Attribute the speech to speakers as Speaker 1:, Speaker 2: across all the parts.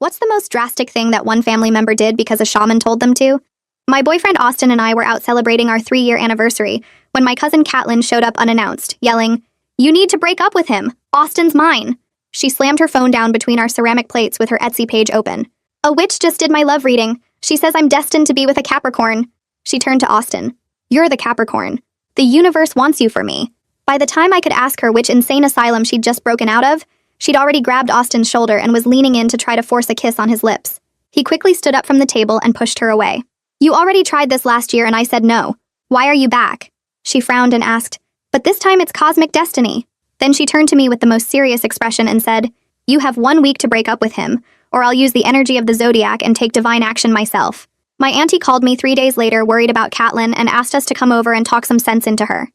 Speaker 1: What's the most drastic thing that one family member did because a shaman told them to? My boyfriend Austin and I were out celebrating our 3-year anniversary when my cousin Caitlin showed up unannounced, yelling, "You need to break up with him! Austin's mine!" She slammed her phone down between our ceramic plates with her Etsy page open. "A witch just did my love reading. She says I'm destined to be with a Capricorn." She turned to Austin. "You're the Capricorn. The universe wants you for me." By the time I could ask her which insane asylum she'd just broken out of, she'd already grabbed Austin's shoulder and was leaning in to try to force a kiss on his lips. He quickly stood up from the table and pushed her away. "You already tried this last year and I said no. Why are you back?" She frowned and asked, "But this time it's cosmic destiny." Then she turned to me with the most serious expression and said, "You have 1 week to break up with him, or I'll use the energy of the zodiac and take divine action myself." My auntie called me 3 days later worried about Caitlin and asked us to come over and talk some sense into her.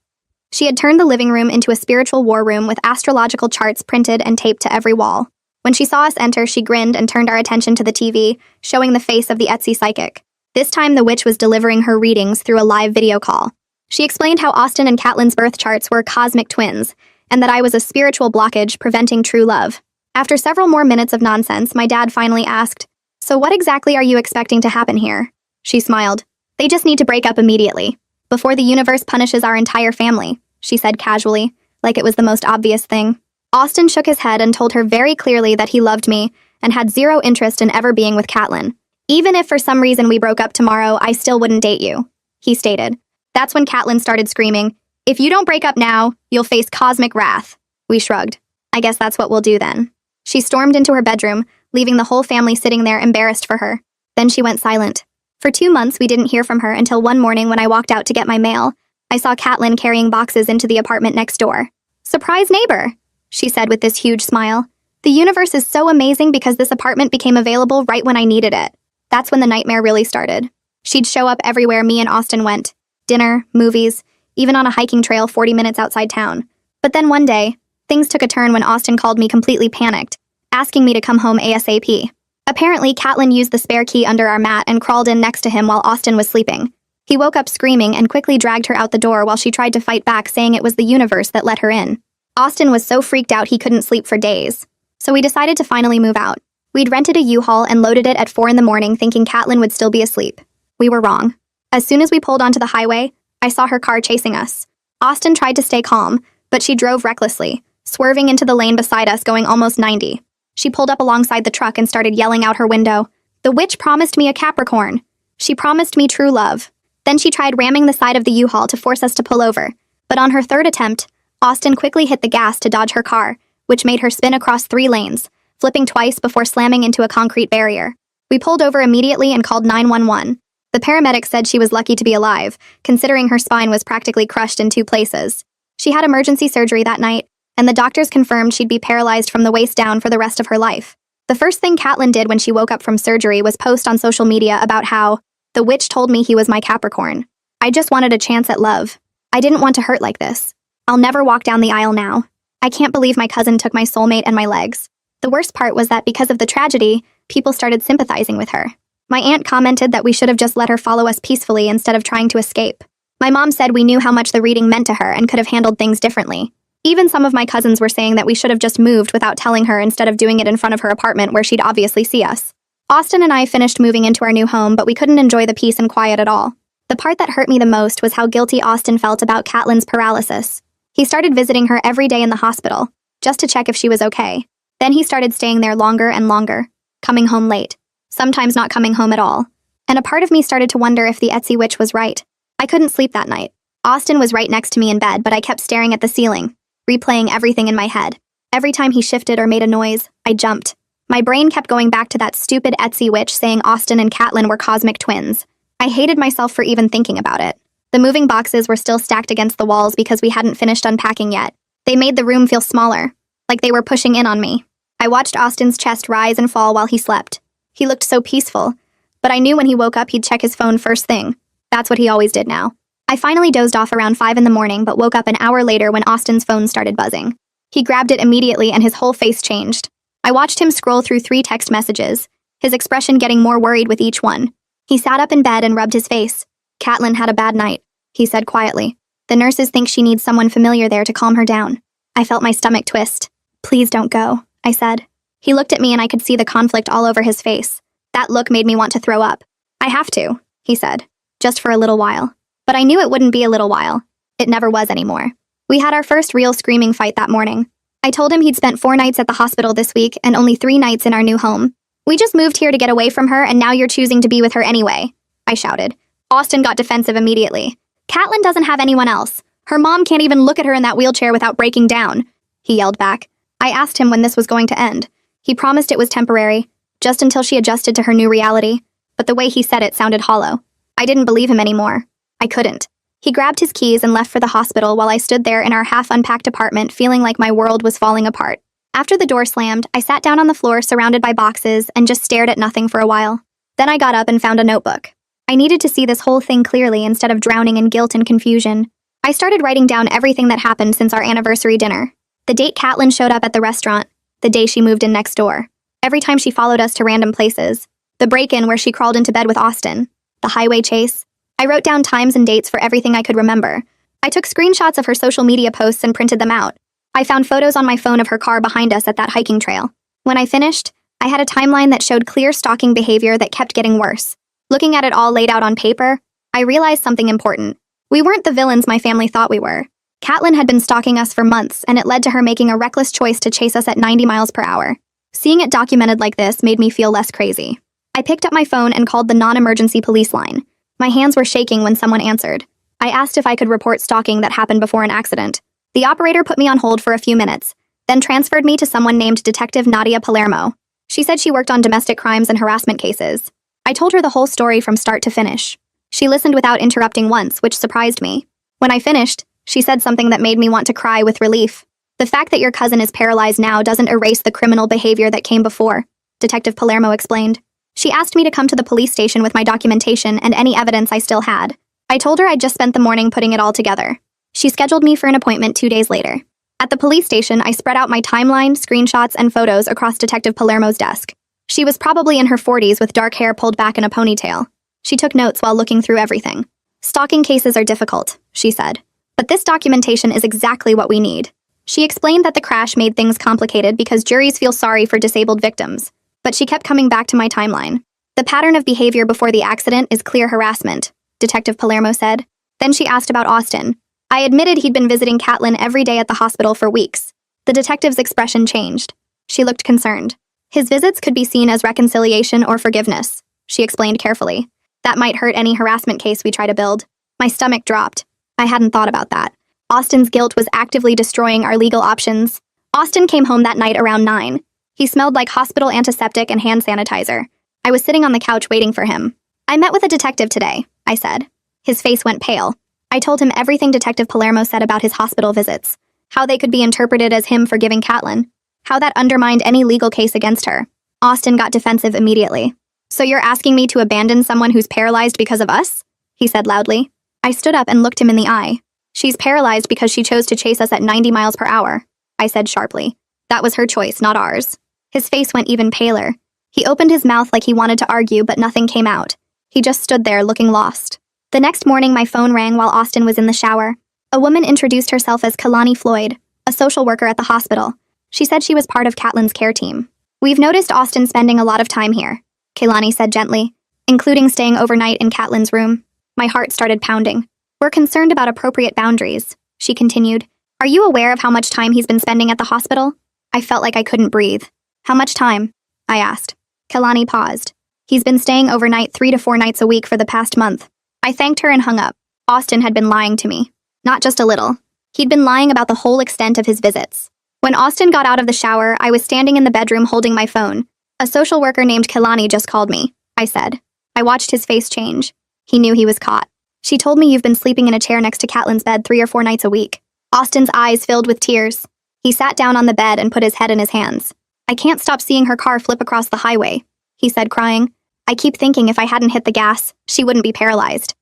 Speaker 1: She had turned the living room into a spiritual war room with astrological charts printed and taped to every wall. When she saw us enter, she grinned and turned our attention to the TV, showing the face of the Etsy psychic. This time the witch was delivering her readings through a live video call. She explained how Austin and Caitlin's birth charts were cosmic twins, and that I was a spiritual blockage preventing true love. After several more minutes of nonsense, my dad finally asked, "So what exactly are you expecting to happen here?" She smiled. "They just need to break up immediately, before the universe punishes our entire family," she said casually, like it was the most obvious thing. Austin shook his head and told her very clearly that he loved me and had zero interest in ever being with Caitlin. "Even if for some reason we broke up tomorrow, I still wouldn't date you," he stated. That's when Caitlin started screaming, "If you don't break up now, you'll face cosmic wrath." We shrugged. "I guess that's what we'll do then." She stormed into her bedroom, leaving the whole family sitting there embarrassed for her. Then she went silent. For 2 months, we didn't hear from her until one morning when I walked out to get my mail. I saw Caitlin carrying boxes into the apartment next door. "Surprise neighbor," she said with this huge smile. "The universe is so amazing because this apartment became available right when I needed it." That's when the nightmare really started. She'd show up everywhere me and Austin went. Dinner, movies, even on a hiking trail 40 minutes outside town. But then one day, things took a turn when Austin called me completely panicked, asking me to come home ASAP. Apparently, Caitlin used the spare key under our mat and crawled in next to him while Austin was sleeping. He woke up screaming and quickly dragged her out the door while she tried to fight back, saying it was the universe that let her in. Austin was so freaked out he couldn't sleep for days. So we decided to finally move out. We'd rented a U-Haul and loaded it at 4 in the morning thinking Caitlin would still be asleep. We were wrong. As soon as we pulled onto the highway, I saw her car chasing us. Austin tried to stay calm, but she drove recklessly, swerving into the lane beside us going almost 90. She pulled up alongside the truck and started yelling out her window, "The witch promised me a Capricorn. She promised me true love." Then she tried ramming the side of the U-Haul to force us to pull over. But on her third attempt, Austin quickly hit the gas to dodge her car, which made her spin across 3 lanes, flipping twice before slamming into a concrete barrier. We pulled over immediately and called 911. The paramedic said she was lucky to be alive, considering her spine was practically crushed in 2 places. She had emergency surgery that night, and the doctors confirmed she'd be paralyzed from the waist down for the rest of her life. The first thing Caitlin did when she woke up from surgery was post on social media about how, "The witch told me he was my Capricorn. I just wanted a chance at love. I didn't want to hurt like this. I'll never walk down the aisle now. I can't believe my cousin took my soulmate and my legs." The worst part was that because of the tragedy, people started sympathizing with her. My aunt commented that we should have just let her follow us peacefully instead of trying to escape. My mom said we knew how much the reading meant to her and could have handled things differently. Even some of my cousins were saying that we should have just moved without telling her instead of doing it in front of her apartment where she'd obviously see us. Austin and I finished moving into our new home, but we couldn't enjoy the peace and quiet at all. The part that hurt me the most was how guilty Austin felt about Caitlin's paralysis. He started visiting her every day in the hospital, just to check if she was okay. Then he started staying there longer and longer, coming home late, sometimes not coming home at all. And a part of me started to wonder if the Etsy witch was right. I couldn't sleep that night. Austin was right next to me in bed, but I kept staring at the ceiling, replaying everything in my head. Every time he shifted or made a noise, I jumped. My brain kept going back to that stupid Etsy witch saying Austin and Caitlin were cosmic twins. I hated myself for even thinking about it. The moving boxes were still stacked against the walls because we hadn't finished unpacking yet. They made the room feel smaller, like they were pushing in on me. I watched Austin's chest rise and fall while he slept. He looked so peaceful, but I knew when he woke up he'd check his phone first thing. That's what he always did now. I finally dozed off around 5 in the morning but woke up an hour later when Austin's phone started buzzing. He grabbed it immediately and his whole face changed. I watched him scroll through 3 text messages, his expression getting more worried with each one. He sat up in bed and rubbed his face. "Caitlin had a bad night," he said quietly. "The nurses think she needs someone familiar there to calm her down." I felt my stomach twist. "Please don't go," I said. He looked at me and I could see the conflict all over his face. That look made me want to throw up. I have to, he said. Just for a little while. But I knew it wouldn't be a little while. It never was anymore. We had our first real screaming fight that morning. I told him he'd spent 4 nights at the hospital this week and only 3 nights in our new home. We just moved here to get away from her and now you're choosing to be with her anyway, I shouted. Austin got defensive immediately. Catelyn doesn't have anyone else. Her mom can't even look at her in that wheelchair without breaking down, he yelled back. I asked him when this was going to end. He promised it was temporary, just until she adjusted to her new reality, but the way he said it sounded hollow. I didn't believe him anymore. I couldn't. He grabbed his keys and left for the hospital while I stood there in our half-unpacked apartment feeling like my world was falling apart. After the door slammed, I sat down on the floor surrounded by boxes and just stared at nothing for a while. Then I got up and found a notebook. I needed to see this whole thing clearly instead of drowning in guilt and confusion. I started writing down everything that happened since our anniversary dinner. The date Catelyn showed up at the restaurant, the day she moved in next door, every time she followed us to random places, the break-in where she crawled into bed with Austin, the highway chase. I wrote down times and dates for everything I could remember. I took screenshots of her social media posts and printed them out. I found photos on my phone of her car behind us at that hiking trail. When I finished, I had a timeline that showed clear stalking behavior that kept getting worse. Looking at it all laid out on paper, I realized something important. We weren't the villains my family thought we were. Catelyn had been stalking us for months, and it led to her making a reckless choice to chase us at 90 miles per hour. Seeing it documented like this made me feel less crazy. I picked up my phone and called the non-emergency police line. My hands were shaking when someone answered. I asked if I could report stalking that happened before an accident. The operator put me on hold for a few minutes, then transferred me to someone named Detective Nadia Palermo. She said she worked on domestic crimes and harassment cases. I told her the whole story from start to finish. She listened without interrupting once, which surprised me. When I finished, she said something that made me want to cry with relief. The fact that your cousin is paralyzed now doesn't erase the criminal behavior that came before, Detective Palermo explained. She asked me to come to the police station with my documentation and any evidence I still had. I told her I'd just spent the morning putting it all together. She scheduled me for an appointment 2 days later. At the police station, I spread out my timeline, screenshots, and photos across Detective Palermo's desk. She was probably in her 40s with dark hair pulled back in a ponytail. She took notes while looking through everything. Stalking cases are difficult, she said. But this documentation is exactly what we need. She explained that the crash made things complicated because juries feel sorry for disabled victims. But she kept coming back to my timeline. The pattern of behavior before the accident is clear harassment, Detective Palermo said. Then she asked about Austin. I admitted he'd been visiting Catelyn every day at the hospital for weeks. The detective's expression changed. She looked concerned. His visits could be seen as reconciliation or forgiveness, she explained carefully. That might hurt any harassment case we try to build. My stomach dropped. I hadn't thought about that. Austin's guilt was actively destroying our legal options. Austin came home that night around 9. He smelled like hospital antiseptic and hand sanitizer. I was sitting on the couch waiting for him. I met with a detective today, I said. His face went pale. I told him everything Detective Palermo said about his hospital visits, how they could be interpreted as him forgiving Catelyn, how that undermined any legal case against her. Austin got defensive immediately. So you're asking me to abandon someone who's paralyzed because of us? He said loudly. I stood up and looked him in the eye. She's paralyzed because she chose to chase us at 90 miles per hour, I said sharply. That was her choice, not ours. His face went even paler. He opened his mouth like he wanted to argue, but nothing came out. He just stood there looking lost. The next morning, my phone rang while Austin was in the shower. A woman introduced herself as Kalani Floyd, a social worker at the hospital. She said she was part of Catelyn's care team. We've noticed Austin spending a lot of time here, Kalani said gently, including staying overnight in Catelyn's room. My heart started pounding. We're concerned about appropriate boundaries, she continued. Are you aware of how much time he's been spending at the hospital? I felt like I couldn't breathe. How much time? I asked. Kalani paused. He's been staying overnight 3 to 4 nights a week for the past month. I thanked her and hung up. Austin had been lying to me. Not just a little. He'd been lying about the whole extent of his visits. When Austin got out of the shower, I was standing in the bedroom holding my phone. A social worker named Kalani just called me, I said. I watched his face change. He knew he was caught. She told me you've been sleeping in a chair next to Catelyn's bed 3 or 4 nights a week. Austin's eyes filled with tears. He sat down on the bed and put his head in his hands. I can't stop seeing her car flip across the highway, he said, crying. I keep thinking if I hadn't hit the gas, she wouldn't be paralyzed.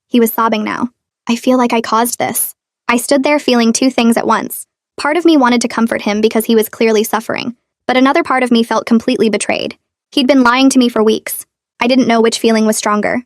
Speaker 1: He was sobbing now. I feel like I caused this. I stood there feeling 2 things at once. Part of me wanted to comfort him because he was clearly suffering, but another part of me felt completely betrayed. He'd been lying to me for weeks. I didn't know which feeling was stronger.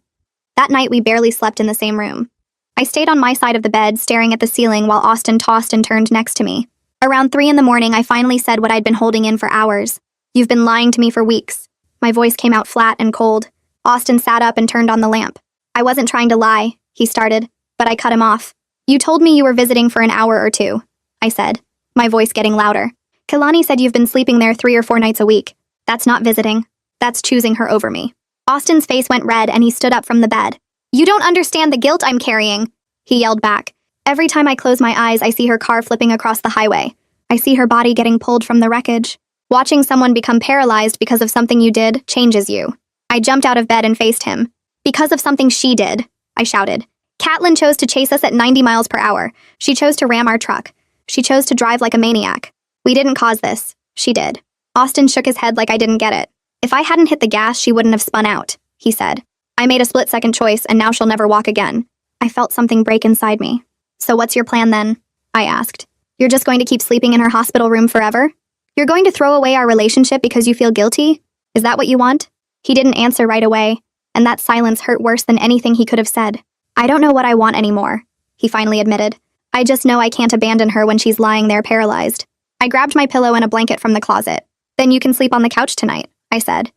Speaker 1: That night, we barely slept in the same room. I stayed on my side of the bed, staring at the ceiling while Austin tossed and turned next to me. Around 3 in the morning, I finally said what I'd been holding in for hours. You've been lying to me for weeks. My voice came out flat and cold. Austin sat up and turned on the lamp. I wasn't trying to lie, he started, but I cut him off. You told me you were visiting for an hour or two, I said, my voice getting louder. Kalani said you've been sleeping there 3 or 4 nights a week. That's not visiting. That's choosing her over me. Austin's face went red and he stood up from the bed. You don't understand the guilt I'm carrying, he yelled back. Every time I close my eyes, I see her car flipping across the highway. I see her body getting pulled from the wreckage. Watching someone become paralyzed because of something you did changes you. I jumped out of bed and faced him. Because of something she did, I shouted. Catelyn chose to chase us at 90 miles per hour. She chose to ram our truck. She chose to drive like a maniac. We didn't cause this. She did. Austin shook his head like I didn't get it. If I hadn't hit the gas, she wouldn't have spun out, he said. I made a split-second choice, and now she'll never walk again. I felt something break inside me. So what's your plan then? I asked. You're just going to keep sleeping in her hospital room forever? You're going to throw away our relationship because you feel guilty? Is that what you want? He didn't answer right away, and that silence hurt worse than anything he could have said. I don't know what I want anymore, he finally admitted. I just know I can't abandon her when she's lying there paralyzed. I grabbed my pillow and a blanket from the closet. Then you can sleep on the couch tonight, I said.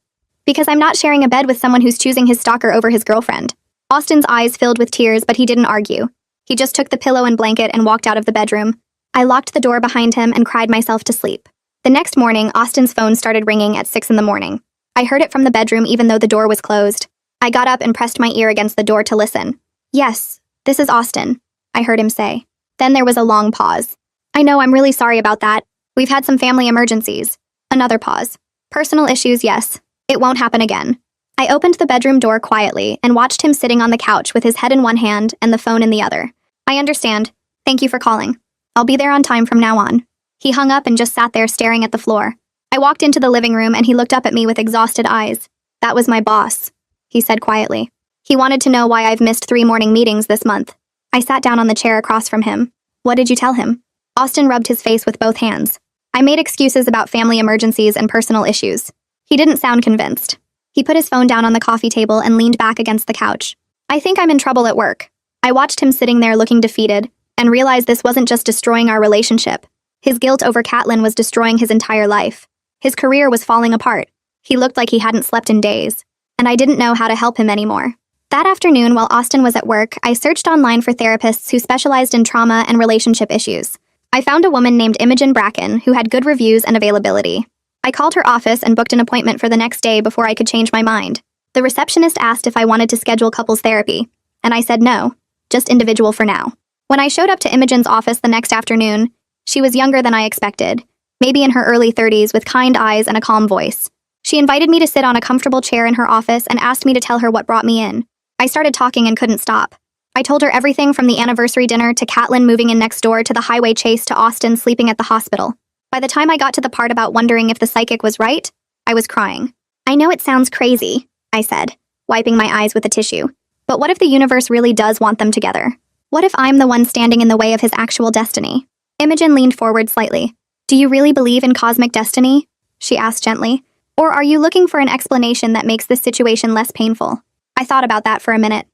Speaker 1: Because I'm not sharing a bed with someone who's choosing his stalker over his girlfriend. Austin's eyes filled with tears, but he didn't argue. He just took the pillow and blanket and walked out of the bedroom. I locked the door behind him and cried myself to sleep. The next morning, Austin's phone started ringing at 6 in the morning. I heard it from the bedroom even though the door was closed. I got up and pressed my ear against the door to listen. Yes, this is Austin, I heard him say. Then there was a long pause. I know, I'm really sorry about that. We've had some family emergencies. Another pause. Personal issues, yes. It won't happen again. I opened the bedroom door quietly and watched him sitting on the couch with his head in one hand and the phone in the other. I understand. Thank you for calling. I'll be there on time from now on. He hung up and just sat there staring at the floor. I walked into the living room and he looked up at me with exhausted eyes. That was my boss, he said quietly. He wanted to know why I've missed 3 morning meetings this month. I sat down on the chair across from him. What did you tell him? Austin rubbed his face with both hands. I made excuses about family emergencies and personal issues. He didn't sound convinced. He put his phone down on the coffee table and leaned back against the couch. I think I'm in trouble at work. I watched him sitting there looking defeated and realized this wasn't just destroying our relationship. His guilt over Catelyn was destroying his entire life. His career was falling apart. He looked like he hadn't slept in days, and I didn't know how to help him anymore. That afternoon, while Austin was at work, I searched online for therapists who specialized in trauma and relationship issues. I found a woman named Imogen Bracken who had good reviews and availability. I called her office and booked an appointment for the next day before I could change my mind. The receptionist asked if I wanted to schedule couples therapy, and I said no, just individual for now. When I showed up to Imogen's office the next afternoon, she was younger than I expected, maybe in her early 30s with kind eyes and a calm voice. She invited me to sit on a comfortable chair in her office and asked me to tell her what brought me in. I started talking and couldn't stop. I told her everything from the anniversary dinner to Catelyn moving in next door to the highway chase to Austin sleeping at the hospital. By the time I got to the part about wondering if the psychic was right, I was crying. I know it sounds crazy, I said, wiping my eyes with a tissue. But what if the universe really does want them together? What if I'm the one standing in the way of his actual destiny? Imogen leaned forward slightly. Do you really believe in cosmic destiny? She asked gently. Or are you looking for an explanation that makes this situation less painful? I thought about that for a minute.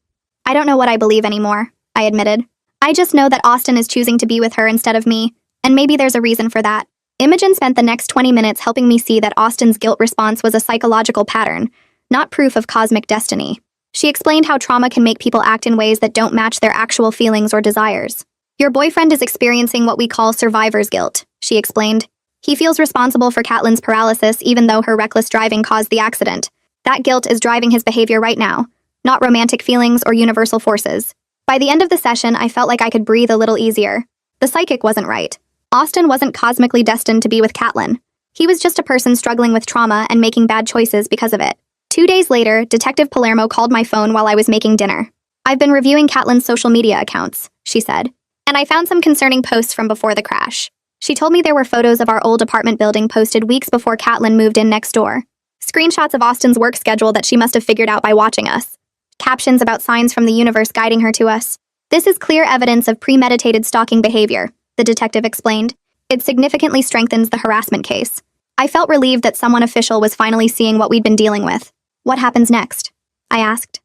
Speaker 1: I don't know what I believe anymore, I admitted. I just know that Austin is choosing to be with her instead of me, and maybe there's a reason for that. Imogen spent the next 20 minutes helping me see that Austin's guilt response was a psychological pattern, not proof of cosmic destiny. She explained how trauma can make people act in ways that don't match their actual feelings or desires. Your boyfriend is experiencing what we call survivor's guilt, she explained. He feels responsible for Catelyn's paralysis even though her reckless driving caused the accident. That guilt is driving his behavior right now, not romantic feelings or universal forces. By the end of the session, I felt like I could breathe a little easier. The psychic wasn't right. Austin wasn't cosmically destined to be with Catelyn. He was just a person struggling with trauma and making bad choices because of it. 2 days later, Detective Palermo called my phone while I was making dinner. I've been reviewing Catelyn's social media accounts, she said, and I found some concerning posts from before the crash. She told me there were photos of our old apartment building posted weeks before Catelyn moved in next door. Screenshots of Austin's work schedule that she must have figured out by watching us. Captions about signs from the universe guiding her to us. This is clear evidence of premeditated stalking behavior, the detective explained. It significantly strengthens the harassment case. I felt relieved that someone official was finally seeing what we'd been dealing with. What happens next? I asked.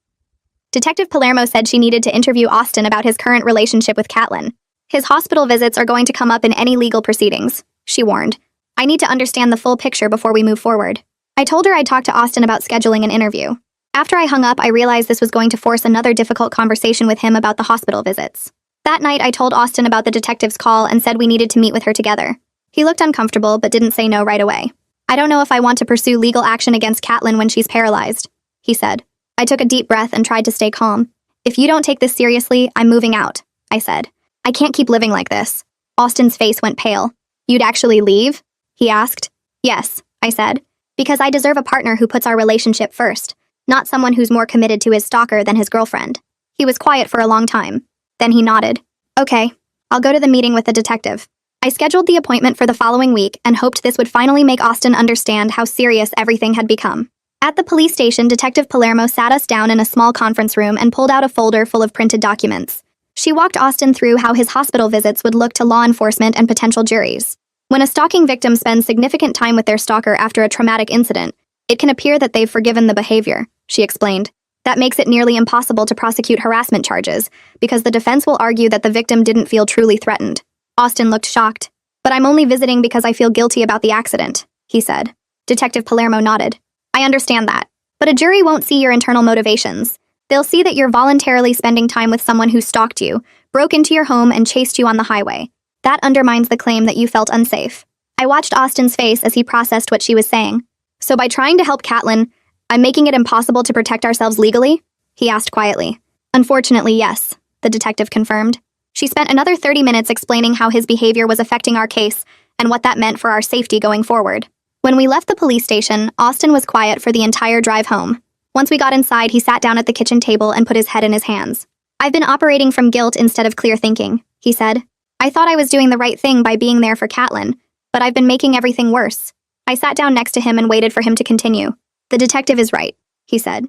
Speaker 1: Detective Palermo said she needed to interview Austin about his current relationship with Catelyn. His hospital visits are going to come up in any legal proceedings, she warned. I need to understand the full picture before we move forward. I told her I'd talk to Austin about scheduling an interview. After I hung up, I realized this was going to force another difficult conversation with him about the hospital visits. That night, I told Austin about the detective's call and said we needed to meet with her together. He looked uncomfortable, but didn't say no right away. I don't know if I want to pursue legal action against Catelyn when she's paralyzed, he said. I took a deep breath and tried to stay calm. If you don't take this seriously, I'm moving out, I said. I can't keep living like this. Austin's face went pale. You'd actually leave? He asked. Yes, I said, because I deserve a partner who puts our relationship first, not someone who's more committed to his stalker than his girlfriend. He was quiet for a long time. Then he nodded. Okay, I'll go to the meeting with the detective. I scheduled the appointment for the following week and hoped this would finally make Austin understand how serious everything had become. At the police station, Detective Palermo sat us down in a small conference room and pulled out a folder full of printed documents. She walked Austin through how his hospital visits would look to law enforcement and potential juries. When a stalking victim spends significant time with their stalker after a traumatic incident, it can appear that they've forgiven the behavior, she explained. That makes it nearly impossible to prosecute harassment charges, because the defense will argue that the victim didn't feel truly threatened. Austin looked shocked. But I'm only visiting because I feel guilty about the accident, he said. Detective Palermo nodded. I understand that. But a jury won't see your internal motivations. They'll see that you're voluntarily spending time with someone who stalked you, broke into your home, and chased you on the highway. That undermines the claim that you felt unsafe. I watched Austin's face as he processed what she was saying. So by trying to help Catelyn, I'm making it impossible to protect ourselves legally? He asked quietly. Unfortunately, yes, the detective confirmed. She spent another 30 minutes explaining how his behavior was affecting our case and what that meant for our safety going forward. When we left the police station, Austin was quiet for the entire drive home. Once we got inside, he sat down at the kitchen table and put his head in his hands. I've been operating from guilt instead of clear thinking, he said. I thought I was doing the right thing by being there for Catelyn, but I've been making everything worse. I sat down next to him and waited for him to continue. The detective is right, he said.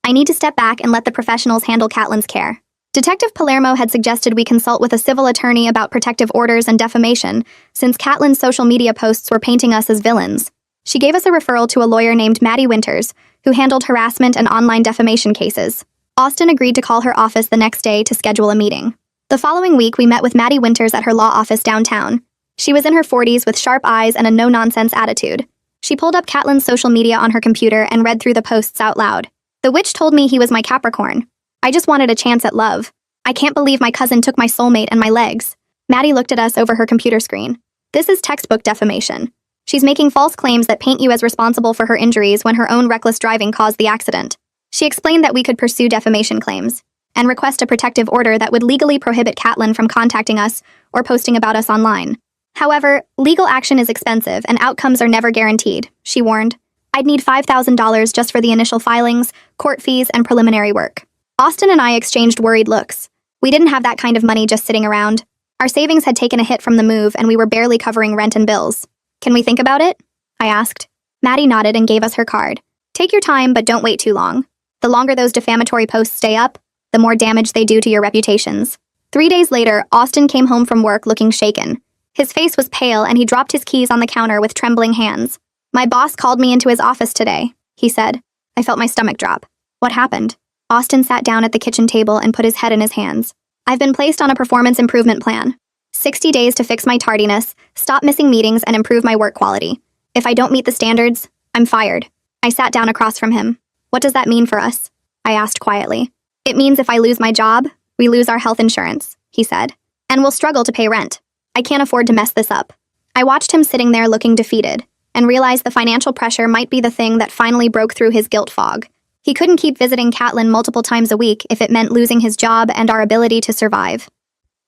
Speaker 1: I need to step back and let the professionals handle Catelyn's care. Detective Palermo had suggested we consult with a civil attorney about protective orders and defamation, since Catelyn's social media posts were painting us as villains. She gave us a referral to a lawyer named Maddie Winters, who handled harassment and online defamation cases. Austin agreed to call her office the next day to schedule a meeting. The following week, we met with Maddie Winters at her law office downtown. She was in her 40s with sharp eyes and a no-nonsense attitude. She pulled up Catelyn's social media on her computer and read through the posts out loud. The witch told me he was my Capricorn. I just wanted a chance at love. I can't believe my cousin took my soulmate and my legs. Maddie looked at us over her computer screen. This is textbook defamation. She's making false claims that paint you as responsible for her injuries when her own reckless driving caused the accident. She explained that we could pursue defamation claims and request a protective order that would legally prohibit Catelyn from contacting us or posting about us online. However, legal action is expensive and outcomes are never guaranteed, she warned. I'd need $5,000 just for the initial filings, court fees, and preliminary work. Austin and I exchanged worried looks. We didn't have that kind of money just sitting around. Our savings had taken a hit from the move and we were barely covering rent and bills. Can we think about it? I asked. Maddie nodded and gave us her card. Take your time, but don't wait too long. The longer those defamatory posts stay up, the more damage they do to your reputations. 3 days later, Austin came home from work looking shaken. His face was pale and he dropped his keys on the counter with trembling hands. My boss called me into his office today, he said. I felt my stomach drop. What happened? Austin sat down at the kitchen table and put his head in his hands. I've been placed on a performance improvement plan. 60 days to fix my tardiness, stop missing meetings, and improve my work quality. If I don't meet the standards, I'm fired. I sat down across from him. What does that mean for us? I asked quietly. It means if I lose my job, we lose our health insurance, he said. And we'll struggle to pay rent. I can't afford to mess this up. I watched him sitting there looking defeated, and realized the financial pressure might be the thing that finally broke through his guilt fog. He couldn't keep visiting Catelyn multiple times a week if it meant losing his job and our ability to survive.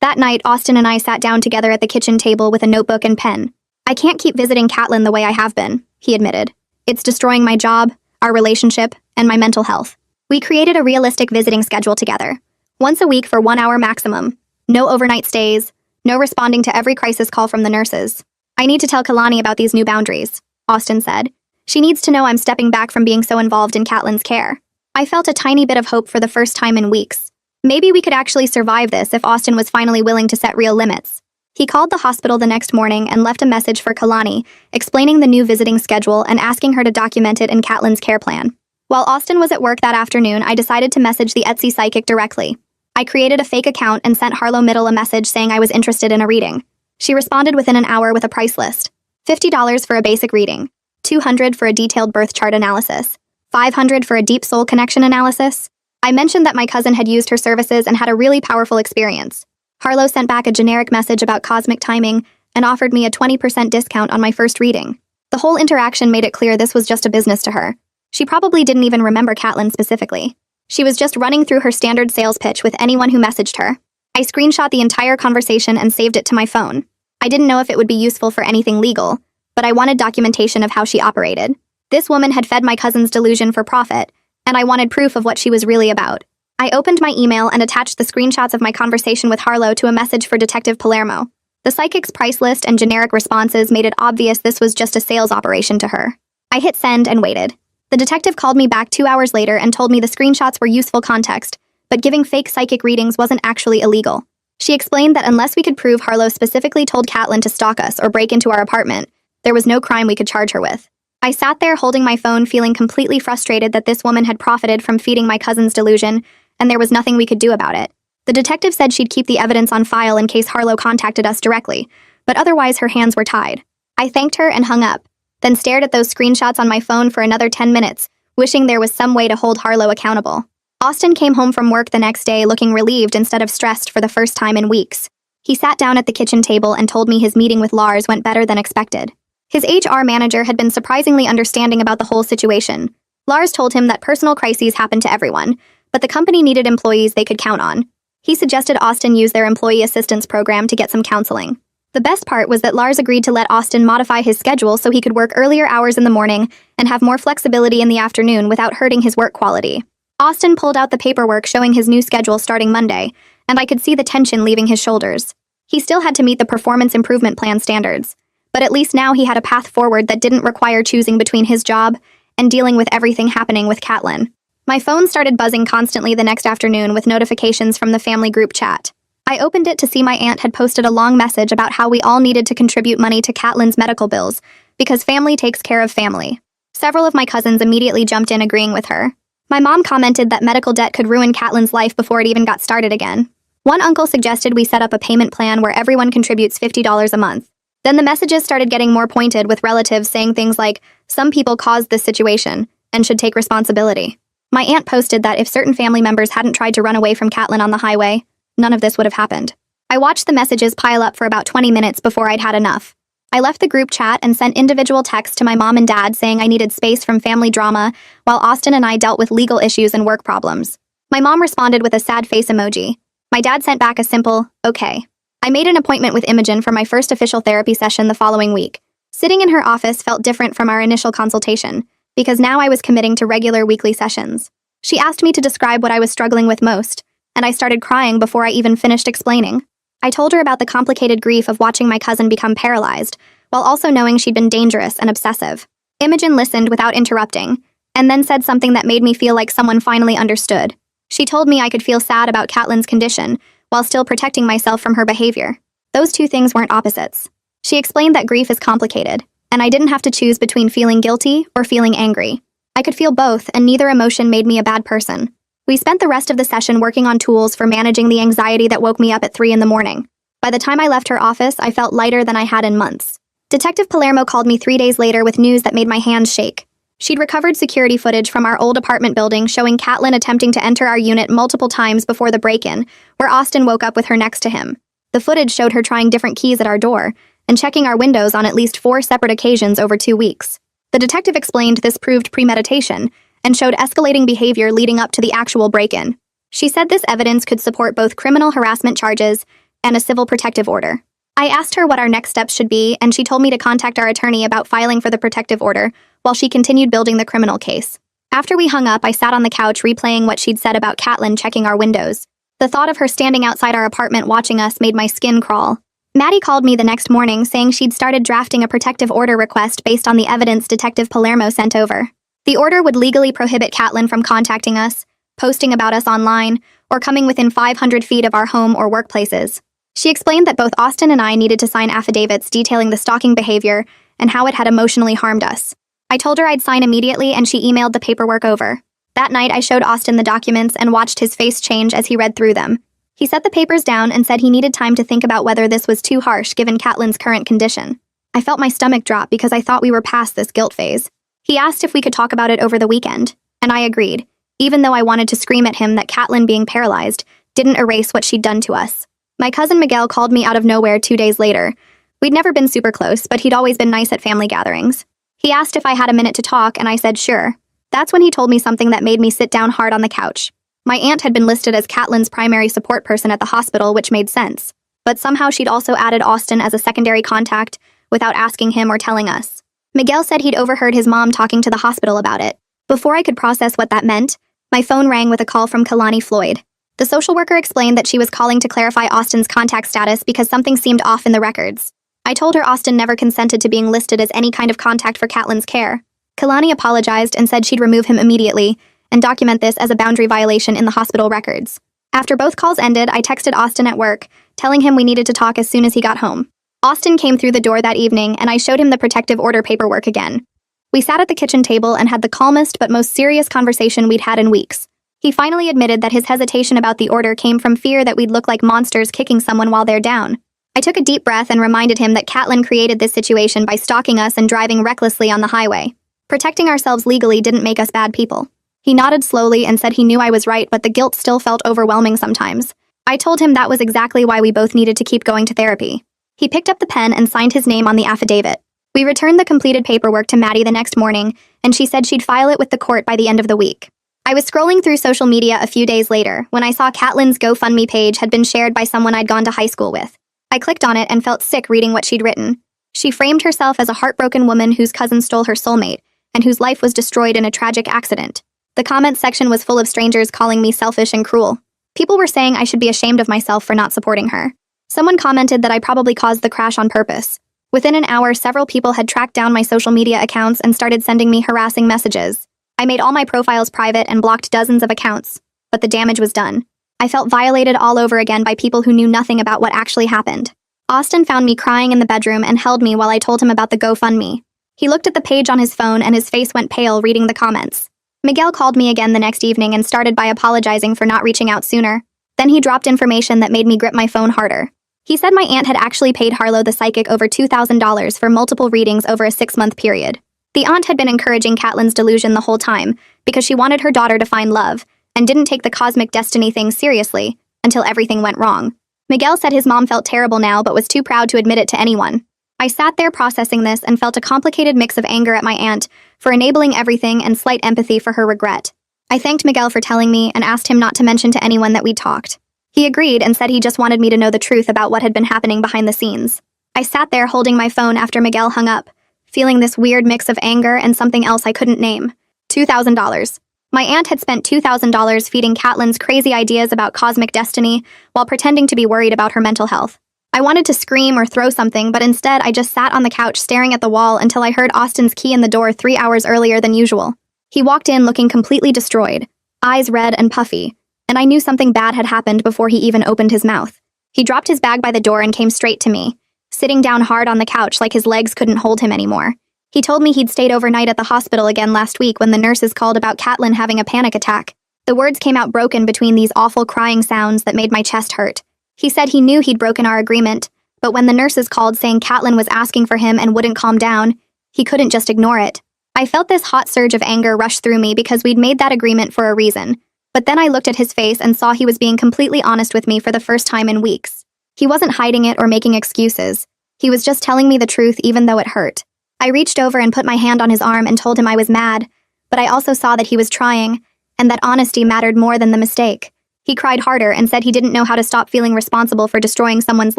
Speaker 1: That night, Austin and I sat down together at the kitchen table with a notebook and pen. I can't keep visiting Catelyn the way I have been, he admitted. It's destroying my job, our relationship, and my mental health. We created a realistic visiting schedule together. Once a week for 1 hour maximum. No overnight stays. No responding to every crisis call from the nurses. I need to tell Kalani about these new boundaries, Austin said. She needs to know I'm stepping back from being so involved in Catelyn's care. I felt a tiny bit of hope for the first time in weeks. Maybe we could actually survive this if Austin was finally willing to set real limits. He called the hospital the next morning and left a message for Kalani, explaining the new visiting schedule and asking her to document it in Catelyn's care plan. While Austin was at work that afternoon, I decided to message the Etsy psychic directly. I created a fake account and sent Harlow Middle a message saying I was interested in a reading. She responded within an hour with a price list. $50 for a basic reading, $200 for a detailed birth chart analysis, $500 for a deep soul connection analysis. I mentioned that my cousin had used her services and had a really powerful experience. Harlow sent back a generic message about cosmic timing and offered me a 20% discount on my first reading. The whole interaction made it clear this was just a business to her. She probably didn't even remember Catelyn specifically. She was just running through her standard sales pitch with anyone who messaged her. I screenshot the entire conversation and saved it to my phone. I didn't know if it would be useful for anything legal, but I wanted documentation of how she operated. This woman had fed my cousin's delusion for profit, and I wanted proof of what she was really about. I opened my email and attached the screenshots of my conversation with Harlow to a message for Detective Palermo. The psychic's price list and generic responses made it obvious this was just a sales operation to her. I hit send and waited. The detective called me back 2 hours later and told me the screenshots were useful context, but giving fake psychic readings wasn't actually illegal. She explained that unless we could prove Harlow specifically told Catelyn to stalk us or break into our apartment, there was no crime we could charge her with. I sat there holding my phone, feeling completely frustrated that this woman had profited from feeding my cousin's delusion, and there was nothing we could do about it. The detective said she'd keep the evidence on file in case Harlow contacted us directly, but otherwise her hands were tied. I thanked her and hung up, then stared at those screenshots on my phone for another 10 minutes, wishing there was some way to hold Harlow accountable. Austin came home from work the next day looking relieved instead of stressed for the first time in weeks. He sat down at the kitchen table and told me his meeting with Lars went better than expected. His HR manager had been surprisingly understanding about the whole situation. Lars told him that personal crises happen to everyone, but the company needed employees they could count on. He suggested Austin use their employee assistance program to get some counseling. The best part was that Lars agreed to let Austin modify his schedule so he could work earlier hours in the morning and have more flexibility in the afternoon without hurting his work quality. Austin pulled out the paperwork showing his new schedule starting Monday, and I could see the tension leaving his shoulders. He still had to meet the performance improvement plan standards, but at least now he had a path forward that didn't require choosing between his job and dealing with everything happening with Catelyn. My phone started buzzing constantly the next afternoon with notifications from the family group chat. I opened it to see my aunt had posted a long message about how we all needed to contribute money to Catelyn's medical bills, because family takes care of family. Several of my cousins immediately jumped in agreeing with her. My mom commented that medical debt could ruin Catelyn's life before it even got started again. One uncle suggested we set up a payment plan where everyone contributes $50 a month. Then the messages started getting more pointed, with relatives saying things like, "Some people caused this situation and should take responsibility." My aunt posted that if certain family members hadn't tried to run away from Catelyn on the highway, none of this would have happened. I watched the messages pile up for about 20 minutes before I'd had enough. I left the group chat and sent individual texts to my mom and dad saying I needed space from family drama, while Austin and I dealt with legal issues and work problems. My mom responded with a sad face emoji. My dad sent back a simple, "Okay." I made an appointment with Imogen for my first official therapy session the following week. Sitting in her office felt different from our initial consultation, because now I was committing to regular weekly sessions. She asked me to describe what I was struggling with most, and I started crying before I even finished explaining. I told her about the complicated grief of watching my cousin become paralyzed, while also knowing she'd been dangerous and obsessive. Imogen listened without interrupting, and then said something that made me feel like someone finally understood. She told me I could feel sad about Catelyn's condition, while still protecting myself from her behavior. Those two things weren't opposites. She explained that grief is complicated, and I didn't have to choose between feeling guilty or feeling angry. I could feel both, and neither emotion made me a bad person. We spent the rest of the session working on tools for managing the anxiety that woke me up at 3 in the morning. By the time I left her office, I felt lighter than I had in months. Detective Palermo called me 3 days later with news that made my hands shake. She'd recovered security footage from our old apartment building showing Catelyn attempting to enter our unit multiple times before the break-in, where Austin woke up with her next to him. The footage showed her trying different keys at our door and checking our windows on at least 4 separate occasions over 2 weeks. The detective explained this proved premeditation and showed escalating behavior leading up to the actual break-in. She said this evidence could support both criminal harassment charges and a civil protective order. I asked her what our next steps should be, and she told me to contact our attorney about filing for the protective order while she continued building the criminal case. After we hung up, I sat on the couch replaying what she'd said about Catelyn checking our windows. The thought of her standing outside our apartment watching us made my skin crawl. Maddie called me the next morning saying she'd started drafting a protective order request based on the evidence Detective Palermo sent over. The order would legally prohibit Catelyn from contacting us, posting about us online, or coming within 500 feet of our home or workplaces. She explained that both Austin and I needed to sign affidavits detailing the stalking behavior and how it had emotionally harmed us. I told her I'd sign immediately, and she emailed the paperwork over. That night, I showed Austin the documents and watched his face change as he read through them. He set the papers down and said he needed time to think about whether this was too harsh given Catelyn's current condition. I felt my stomach drop because I thought we were past this guilt phase. He asked if we could talk about it over the weekend, and I agreed, even though I wanted to scream at him that Catelyn being paralyzed didn't erase what she'd done to us. My cousin Miguel called me out of nowhere 2 days later. We'd never been super close, but he'd always been nice at family gatherings. He asked if I had a minute to talk, and I said sure. That's when he told me something that made me sit down hard on the couch. My aunt had been listed as Catelyn's primary support person at the hospital, which made sense. But somehow she'd also added Austin as a secondary contact without asking him or telling us. Miguel said he'd overheard his mom talking to the hospital about it. Before I could process what that meant, my phone rang with a call from Kalani Floyd. The social worker explained that she was calling to clarify Austin's contact status because something seemed off in the records. I told her Austin never consented to being listed as any kind of contact for Catelyn's care. Kalani apologized and said she'd remove him immediately and document this as a boundary violation in the hospital records. After both calls ended, I texted Austin at work, telling him we needed to talk as soon as he got home. Austin came through the door that evening, and I showed him the protective order paperwork again. We sat at the kitchen table and had the calmest but most serious conversation we'd had in weeks. He finally admitted that his hesitation about the order came from fear that we'd look like monsters kicking someone while they're down. I took a deep breath and reminded him that Catelyn created this situation by stalking us and driving recklessly on the highway. Protecting ourselves legally didn't make us bad people. He nodded slowly and said he knew I was right, but the guilt still felt overwhelming sometimes. I told him that was exactly why we both needed to keep going to therapy. He picked up the pen and signed his name on the affidavit. We returned the completed paperwork to Maddie the next morning, and she said she'd file it with the court by the end of the week. I was scrolling through social media a few days later when I saw Catelyn's GoFundMe page had been shared by someone I'd gone to high school with. I clicked on it and felt sick reading what she'd written. She framed herself as a heartbroken woman whose cousin stole her soulmate and whose life was destroyed in a tragic accident. The comments section was full of strangers calling me selfish and cruel. People were saying I should be ashamed of myself for not supporting her. Someone commented that I probably caused the crash on purpose. Within an hour, several people had tracked down my social media accounts and started sending me harassing messages. I made all my profiles private and blocked dozens of accounts, but the damage was done. I felt violated all over again by people who knew nothing about what actually happened. Austin found me crying in the bedroom and held me while I told him about the GoFundMe. He looked at the page on his phone and his face went pale reading the comments. Miguel called me again the next evening and started by apologizing for not reaching out sooner. Then he dropped information that made me grip my phone harder. He said my aunt had actually paid Harlow the psychic over $2,000 for multiple readings over a 6-month period. The aunt had been encouraging Catelyn's delusion the whole time because she wanted her daughter to find love and didn't take the cosmic destiny thing seriously until everything went wrong. Miguel said his mom felt terrible now but was too proud to admit it to anyone. I sat there processing this and felt a complicated mix of anger at my aunt for enabling everything and slight empathy for her regret. I thanked Miguel for telling me and asked him not to mention to anyone that we'd talked. He agreed and said he just wanted me to know the truth about what had been happening behind the scenes. I sat there holding my phone after Miguel hung up, feeling this weird mix of anger and something else I couldn't name. $2,000. My aunt had spent $2,000 feeding Catelyn's crazy ideas about cosmic destiny while pretending to be worried about her mental health. I wanted to scream or throw something, but instead I just sat on the couch staring at the wall until I heard Austin's key in the door 3 hours earlier than usual. He walked in looking completely destroyed, eyes red and puffy, and I knew something bad had happened before he even opened his mouth. He dropped his bag by the door and came straight to me, sitting down hard on the couch like his legs couldn't hold him anymore. He told me he'd stayed overnight at the hospital again last week when the nurses called about Catelyn having a panic attack. The words came out broken between these awful crying sounds that made my chest hurt. He said he knew he'd broken our agreement, but when the nurses called saying Catelyn was asking for him and wouldn't calm down, he couldn't just ignore it. I felt this hot surge of anger rush through me because we'd made that agreement for a reason. But then I looked at his face and saw he was being completely honest with me for the first time in weeks. He wasn't hiding it or making excuses. He was just telling me the truth even though it hurt. I reached over and put my hand on his arm and told him I was mad, but I also saw that he was trying, and that honesty mattered more than the mistake. He cried harder and said he didn't know how to stop feeling responsible for destroying someone's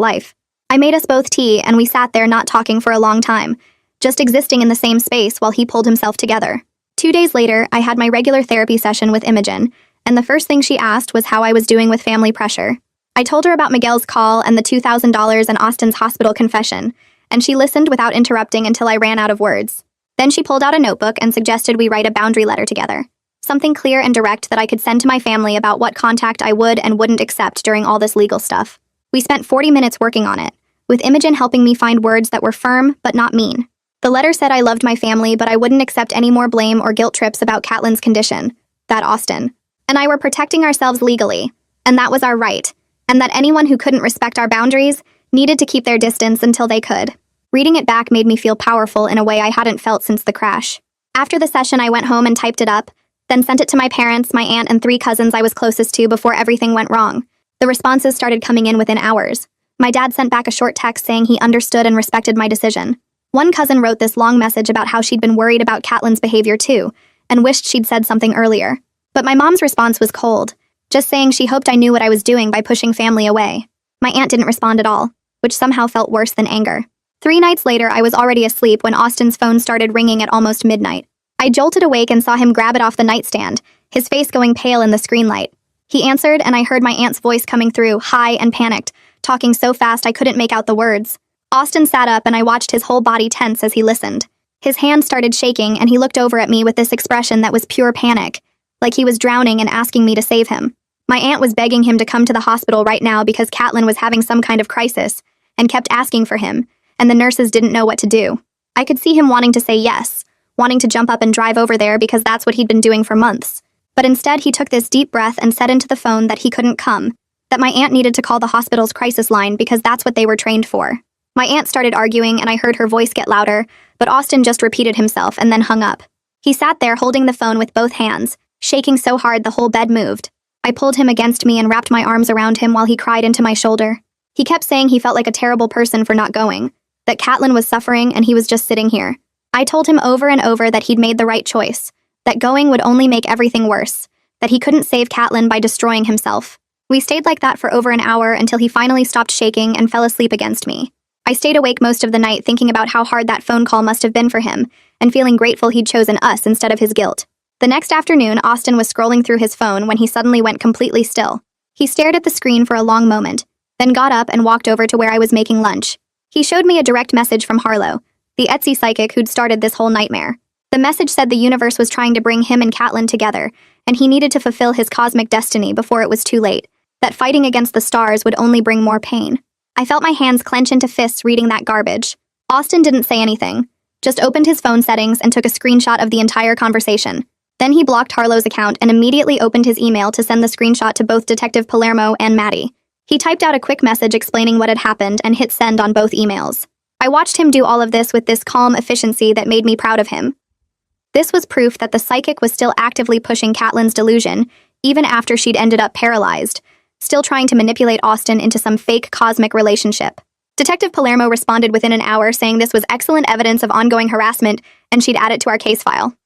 Speaker 1: life. I made us both tea and we sat there not talking for a long time, just existing in the same space while he pulled himself together. 2 days later, I had my regular therapy session with Imogen, and the first thing she asked was how I was doing with family pressure. I told her about Miguel's call and the $2,000 and Austin's hospital confession, and she listened without interrupting until I ran out of words. Then she pulled out a notebook and suggested we write a boundary letter together. Something clear and direct that I could send to my family about what contact I would and wouldn't accept during all this legal stuff. We spent 40 minutes working on it, with Imogen helping me find words that were firm but not mean. The letter said I loved my family, but I wouldn't accept any more blame or guilt trips about Catelyn's condition, that Austin and I were protecting ourselves legally, and that was our right, and that anyone who couldn't respect our boundaries needed to keep their distance until they could. Reading it back made me feel powerful in a way I hadn't felt since the crash. After the session, I went home and typed it up, then sent it to my parents, my aunt, and 3 cousins I was closest to before everything went wrong. The responses started coming in within hours. My dad sent back a short text saying he understood and respected my decision. One cousin wrote this long message about how she'd been worried about Caitlin's behavior too, and wished she'd said something earlier. But my mom's response was cold, just saying she hoped I knew what I was doing by pushing family away. My aunt didn't respond at all, which somehow felt worse than anger. 3 nights later, I was already asleep when Austin's phone started ringing at almost midnight. I jolted awake and saw him grab it off the nightstand, his face going pale in the screen light. He answered, and I heard my aunt's voice coming through, high and panicked, talking so fast I couldn't make out the words. Austin sat up, and I watched his whole body tense as he listened. His hand started shaking, and he looked over at me with this expression that was pure panic, like he was drowning and asking me to save him. My aunt was begging him to come to the hospital right now because Caitlin was having some kind of crisis, and kept asking for him, and the nurses didn't know what to do. I could see him wanting to say yes, wanting to jump up and drive over there because that's what he'd been doing for months. But instead, he took this deep breath and said into the phone that he couldn't come, that my aunt needed to call the hospital's crisis line because that's what they were trained for. My aunt started arguing, and I heard her voice get louder, but Austin just repeated himself and then hung up. He sat there holding the phone with both hands, shaking so hard the whole bed moved. I pulled him against me and wrapped my arms around him while he cried into my shoulder. He kept saying he felt like a terrible person for not going, that Caitlin was suffering and he was just sitting here. I told him over and over that he'd made the right choice, that going would only make everything worse, that he couldn't save Caitlin by destroying himself. We stayed like that for over an hour until he finally stopped shaking and fell asleep against me. I stayed awake most of the night thinking about how hard that phone call must have been for him, and feeling grateful he'd chosen us instead of his guilt. The next afternoon, Austin was scrolling through his phone when he suddenly went completely still. He stared at the screen for a long moment, then got up and walked over to where I was making lunch. He showed me a direct message from Harlow, the Etsy psychic who'd started this whole nightmare. The message said the universe was trying to bring him and Caitlin together, and he needed to fulfill his cosmic destiny before it was too late, that fighting against the stars would only bring more pain. I felt my hands clench into fists reading that garbage. Austin didn't say anything, just opened his phone settings and took a screenshot of the entire conversation. Then he blocked Harlow's account and immediately opened his email to send the screenshot to both Detective Palermo and Maddie. He typed out a quick message explaining what had happened and hit send on both emails. I watched him do all of this with this calm efficiency that made me proud of him. This was proof that the psychic was still actively pushing Caitlin's delusion, even after she'd ended up paralyzed, still trying to manipulate Austin into some fake cosmic relationship. Detective Palermo responded within an hour saying this was excellent evidence of ongoing harassment and she'd add it to our case file.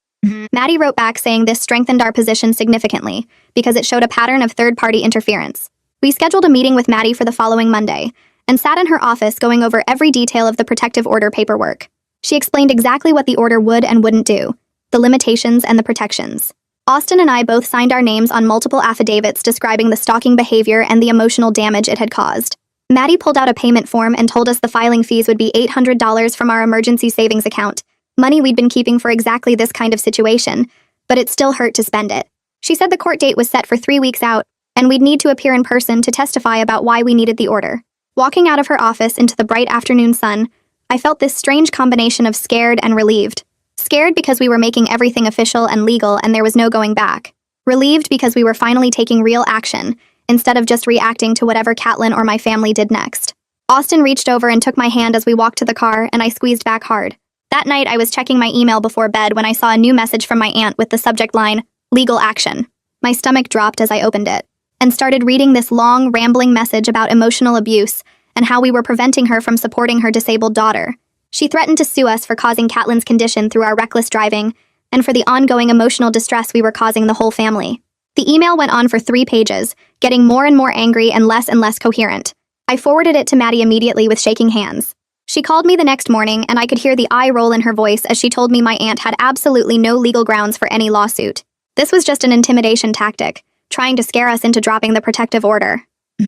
Speaker 1: Maddie wrote back saying this strengthened our position significantly because it showed a pattern of third-party interference. We scheduled a meeting with Maddie for the following Monday and sat in her office going over every detail of the protective order paperwork. She explained exactly what the order would and wouldn't do, the limitations and the protections. Austin and I both signed our names on multiple affidavits describing the stalking behavior and the emotional damage it had caused. Maddie pulled out a payment form and told us the filing fees would be $800 from our emergency savings account, money we'd been keeping for exactly this kind of situation, but it still hurt to spend it. She said the court date was set for 3 weeks out, and we'd need to appear in person to testify about why we needed the order. Walking out of her office into the bright afternoon sun, I felt this strange combination of scared and relieved. Scared because we were making everything official and legal and there was no going back. Relieved because we were finally taking real action, instead of just reacting to whatever Caitlin or my family did next. Austin reached over and took my hand as we walked to the car, and I squeezed back hard. That night, I was checking my email before bed when I saw a new message from my aunt with the subject line, "Legal action." My stomach dropped as I opened it, and started reading this long, rambling message about emotional abuse and how we were preventing her from supporting her disabled daughter. She threatened to sue us for causing Caitlin's condition through our reckless driving, and for the ongoing emotional distress we were causing the whole family. The email went on for 3 pages, getting more and more angry and less coherent. I forwarded it to Maddie immediately with shaking hands. She called me the next morning, and I could hear the eye roll in her voice as she told me my aunt had absolutely no legal grounds for any lawsuit. This was just an intimidation tactic, trying to scare us into dropping the protective order.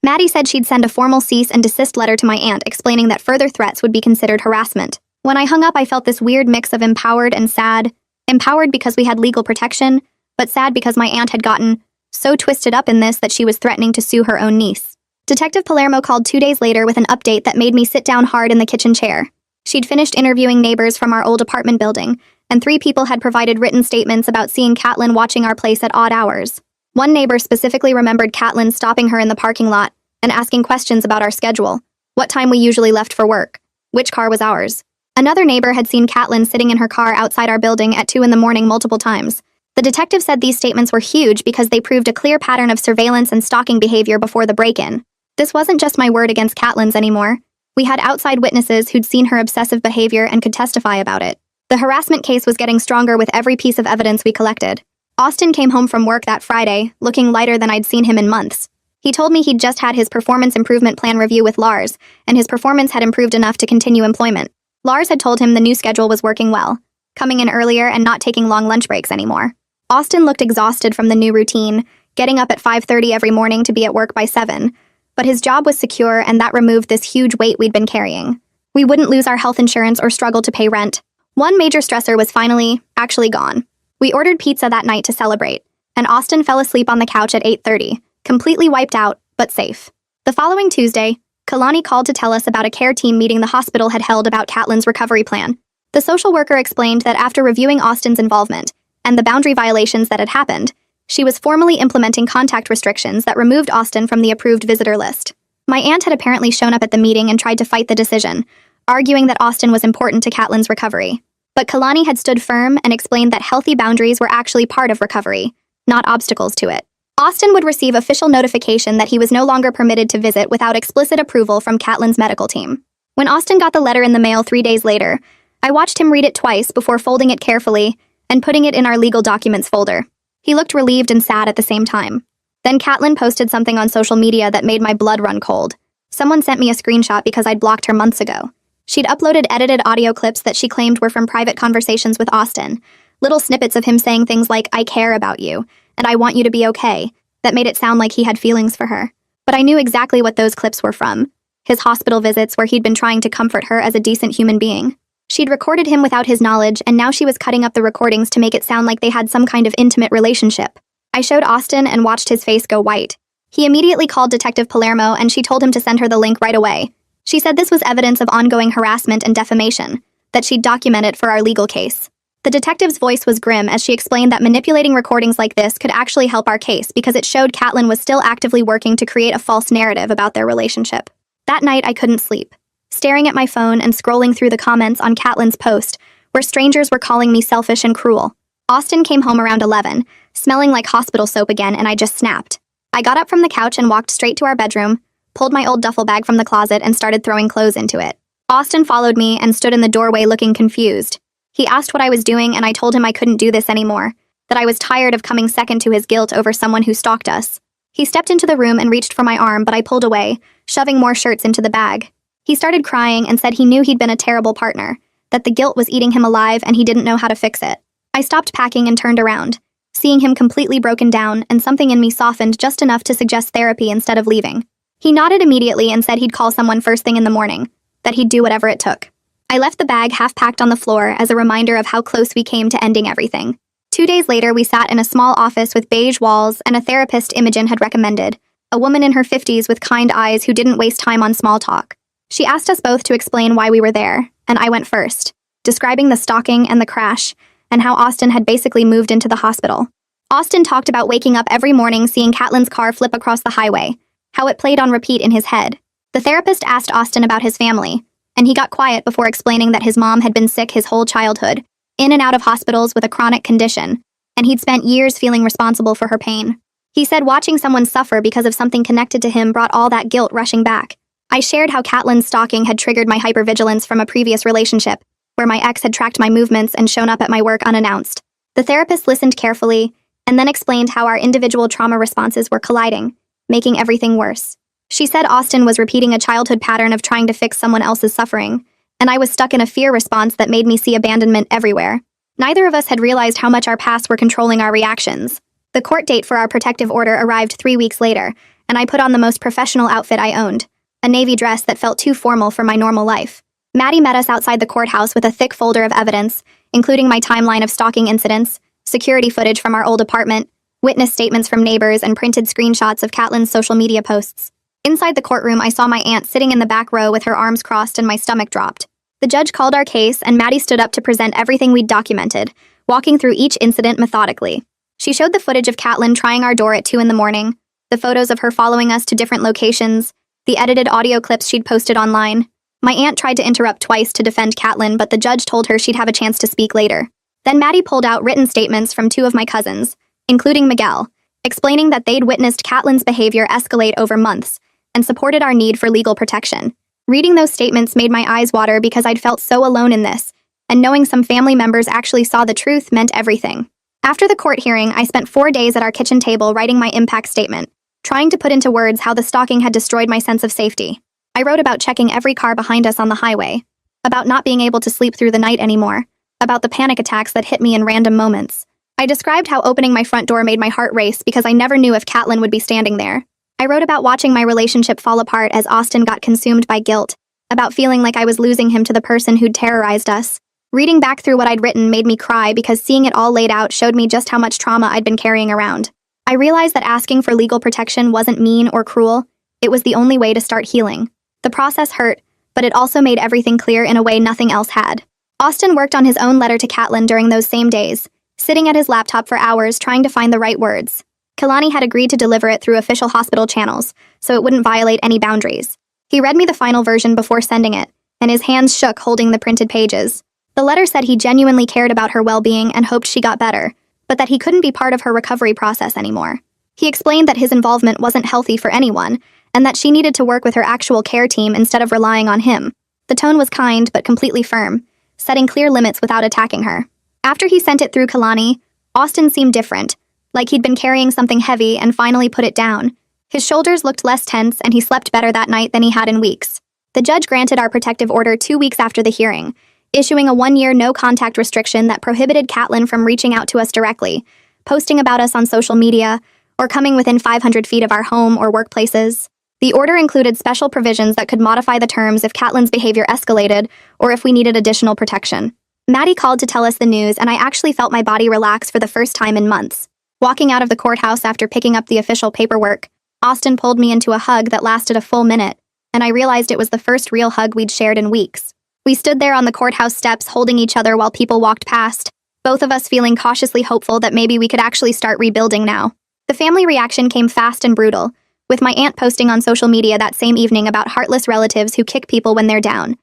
Speaker 1: Maddie said she'd send a formal cease and desist letter to my aunt explaining that further threats would be considered harassment. When I hung up, I felt this weird mix of empowered and sad. Empowered because we had legal protection, but sad because my aunt had gotten so twisted up in this that she was threatening to sue her own niece. Detective Palermo called 2 days later with an update that made me sit down hard in the kitchen chair. She'd finished interviewing neighbors from our old apartment building, and 3 people had provided written statements about seeing Caitlin watching our place at odd hours. One neighbor specifically remembered Caitlin stopping her in the parking lot and asking questions about our schedule, what time we usually left for work, which car was ours, Another neighbor had seen Catelyn sitting in her car outside our building at 2 in the morning multiple times. The detective said these statements were huge because they proved a clear pattern of surveillance and stalking behavior before the break-in. This wasn't just my word against Catelyn's anymore. We had outside witnesses who'd seen her obsessive behavior and could testify about it. The harassment case was getting stronger with every piece of evidence we collected. Austin came home from work that Friday, looking lighter than I'd seen him in months. He told me he'd just had his performance improvement plan review with Lars, and his performance had improved enough to continue employment. Lars had told him the new schedule was working well, coming in earlier and not taking long lunch breaks anymore. Austin looked exhausted from the new routine, getting up at 5:30 every morning to be at work by 7, but his job was secure and that removed this huge weight we'd been carrying. We wouldn't lose our health insurance or struggle to pay rent. One major stressor was actually gone. We ordered pizza that night to celebrate, and Austin fell asleep on the couch at 8:30, completely wiped out, but safe. The following Tuesday, Kalani called to tell us about a care team meeting the hospital had held about Catelyn's recovery plan. The social worker explained that after reviewing Austin's involvement and the boundary violations that had happened, she was formally implementing contact restrictions that removed Austin from the approved visitor list. My aunt had apparently shown up at the meeting and tried to fight the decision, arguing that Austin was important to Catelyn's recovery. But Kalani had stood firm and explained that healthy boundaries were actually part of recovery, not obstacles to it. Austin would receive official notification that he was no longer permitted to visit without explicit approval from Catelyn's medical team. When Austin got the letter in the mail 3 days later, I watched him read it twice before folding it carefully and putting it in our legal documents folder. He looked relieved and sad at the same time. Then Catelyn posted something on social media that made my blood run cold. Someone sent me a screenshot because I'd blocked her months ago. She'd uploaded edited audio clips that she claimed were from private conversations with Austin, little snippets of him saying things like, "I care about you," and "I want you to be okay," that made it sound like he had feelings for her. But I knew exactly what those clips were from: his hospital visits where he'd been trying to comfort her as a decent human being. She'd recorded him without his knowledge, and now she was cutting up the recordings to make it sound like they had some kind of intimate relationship. I showed Austin and watched his face go white. He immediately called Detective Palermo, and she told him to send her the link right away. She said this was evidence of ongoing harassment and defamation, that she'd document it for our legal case. The detective's voice was grim as she explained that manipulating recordings like this could actually help our case because it showed Catelyn was still actively working to create a false narrative about their relationship. That night, I couldn't sleep, staring at my phone and scrolling through the comments on Catelyn's post, where strangers were calling me selfish and cruel. Austin came home around 11, smelling like hospital soap again, and I just snapped. I got up from the couch and walked straight to our bedroom, pulled my old duffel bag from the closet, and started throwing clothes into it. Austin followed me and stood in the doorway looking confused. He asked what I was doing, and I told him I couldn't do this anymore, that I was tired of coming second to his guilt over someone who stalked us. He stepped into the room and reached for my arm, but I pulled away, shoving more shirts into the bag. He started crying and said he knew he'd been a terrible partner, that the guilt was eating him alive and he didn't know how to fix it. I stopped packing and turned around, seeing him completely broken down, and something in me softened just enough to suggest therapy instead of leaving. He nodded immediately and said he'd call someone first thing in the morning, that he'd do whatever it took. I left the bag half-packed on the floor as a reminder of how close we came to ending everything. 2 days later, we sat in a small office with beige walls and a therapist Imogen had recommended, a woman in her 50s with kind eyes who didn't waste time on small talk. She asked us both to explain why we were there, and I went first, describing the stalking and the crash, and how Austin had basically moved into the hospital. Austin talked about waking up every morning seeing Catelyn's car flip across the highway, how it played on repeat in his head. The therapist asked Austin about his family, and he got quiet before explaining that his mom had been sick his whole childhood, in and out of hospitals with a chronic condition, and he'd spent years feeling responsible for her pain. He said watching someone suffer because of something connected to him brought all that guilt rushing back. I shared how Catelyn's stalking had triggered my hypervigilance from a previous relationship, where my ex had tracked my movements and shown up at my work unannounced. The therapist listened carefully, and then explained how our individual trauma responses were colliding, making everything worse. She said Austin was repeating a childhood pattern of trying to fix someone else's suffering, and I was stuck in a fear response that made me see abandonment everywhere. Neither of us had realized how much our pasts were controlling our reactions. The court date for our protective order arrived 3 weeks later, and I put on the most professional outfit I owned, a navy dress that felt too formal for my normal life. Maddie met us outside the courthouse with a thick folder of evidence, including my timeline of stalking incidents, security footage from our old apartment, witness statements from neighbors, and printed screenshots of Catelyn's social media posts. Inside the courtroom, I saw my aunt sitting in the back row with her arms crossed and my stomach dropped. The judge called our case, and Maddie stood up to present everything we'd documented, walking through each incident methodically. She showed the footage of Catelyn trying our door at 2 in the morning, the photos of her following us to different locations, the edited audio clips she'd posted online, My aunt tried to interrupt twice to defend Catelyn, but the judge told her she'd have a chance to speak later. Then Maddie pulled out written statements from two of my cousins, including Miguel, explaining that they'd witnessed Catelyn's behavior escalate over months and supported our need for legal protection. Reading those statements made my eyes water because I'd felt so alone in this, and knowing some family members actually saw the truth meant everything. After the court hearing, I spent 4 days at our kitchen table writing my impact statement, trying to put into words how the stalking had destroyed my sense of safety. I wrote about checking every car behind us on the highway, about not being able to sleep through the night anymore, about the panic attacks that hit me in random moments. I described how opening my front door made my heart race because I never knew if Catelyn would be standing there. I wrote about watching my relationship fall apart as Austin got consumed by guilt, about feeling like I was losing him to the person who'd terrorized us. Reading back through what I'd written made me cry because seeing it all laid out showed me just how much trauma I'd been carrying around. I realized that asking for legal protection wasn't mean or cruel. It was the only way to start healing. The process hurt, but it also made everything clear in a way nothing else had. Austin worked on his own letter to Catelyn during those same days, sitting at his laptop for hours trying to find the right words. Kalani had agreed to deliver it through official hospital channels, so it wouldn't violate any boundaries. He read me the final version before sending it, and his hands shook holding the printed pages. The letter said he genuinely cared about her well-being and hoped she got better, but that he couldn't be part of her recovery process anymore. He explained that his involvement wasn't healthy for anyone, and that she needed to work with her actual care team instead of relying on him. The tone was kind but completely firm, setting clear limits without attacking her. After he sent it through Kalani, Austin seemed different, like he'd been carrying something heavy and finally put it down. His shoulders looked less tense and he slept better that night than he had in weeks. The judge granted our protective order 2 weeks after the hearing, issuing a 1-year no-contact restriction that prohibited Catelyn from reaching out to us directly, posting about us on social media, or coming within 500 feet of our home or workplaces. The order included special provisions that could modify the terms if Catelyn's behavior escalated or if we needed additional protection. Maddie called to tell us the news, and I actually felt my body relax for the first time in months. Walking out of the courthouse after picking up the official paperwork, Austin pulled me into a hug that lasted a full minute, and I realized it was the first real hug we'd shared in weeks. We stood there on the courthouse steps holding each other while people walked past, both of us feeling cautiously hopeful that maybe we could actually start rebuilding now. The family reaction came fast and brutal, with my aunt posting on social media that same evening about heartless relatives who kick people when they're down.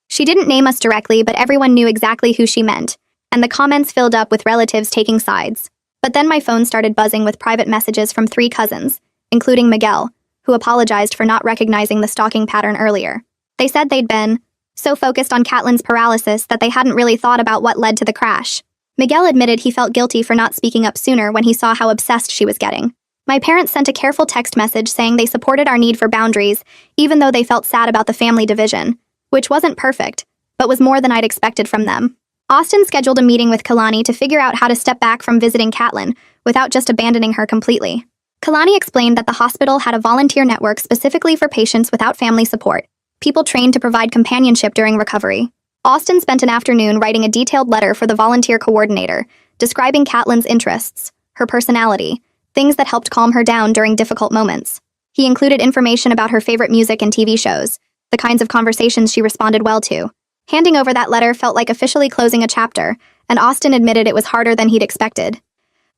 Speaker 1: She didn't name us directly, but everyone knew exactly who she meant, and the comments filled up with relatives taking sides. But then my phone started buzzing with private messages from 3 cousins, including Miguel, who apologized for not recognizing the stalking pattern earlier. They said they'd been so focused on Catelyn's paralysis that they hadn't really thought about what led to the crash. Miguel admitted he felt guilty for not speaking up sooner when he saw how obsessed she was getting. My parents sent a careful text message saying they supported our need for boundaries, even though they felt sad about the family division, which wasn't perfect, but was more than I'd expected from them. Austin scheduled a meeting with Kalani to figure out how to step back from visiting Catelyn without just abandoning her completely. Kalani explained that the hospital had a volunteer network specifically for patients without family support, people trained to provide companionship during recovery. Austin spent an afternoon writing a detailed letter for the volunteer coordinator, describing Catelyn's interests, her personality, things that helped calm her down during difficult moments. He included information about her favorite music and TV shows, the kinds of conversations she responded well to. Handing over that letter felt like officially closing a chapter, and Austin admitted it was harder than he'd expected.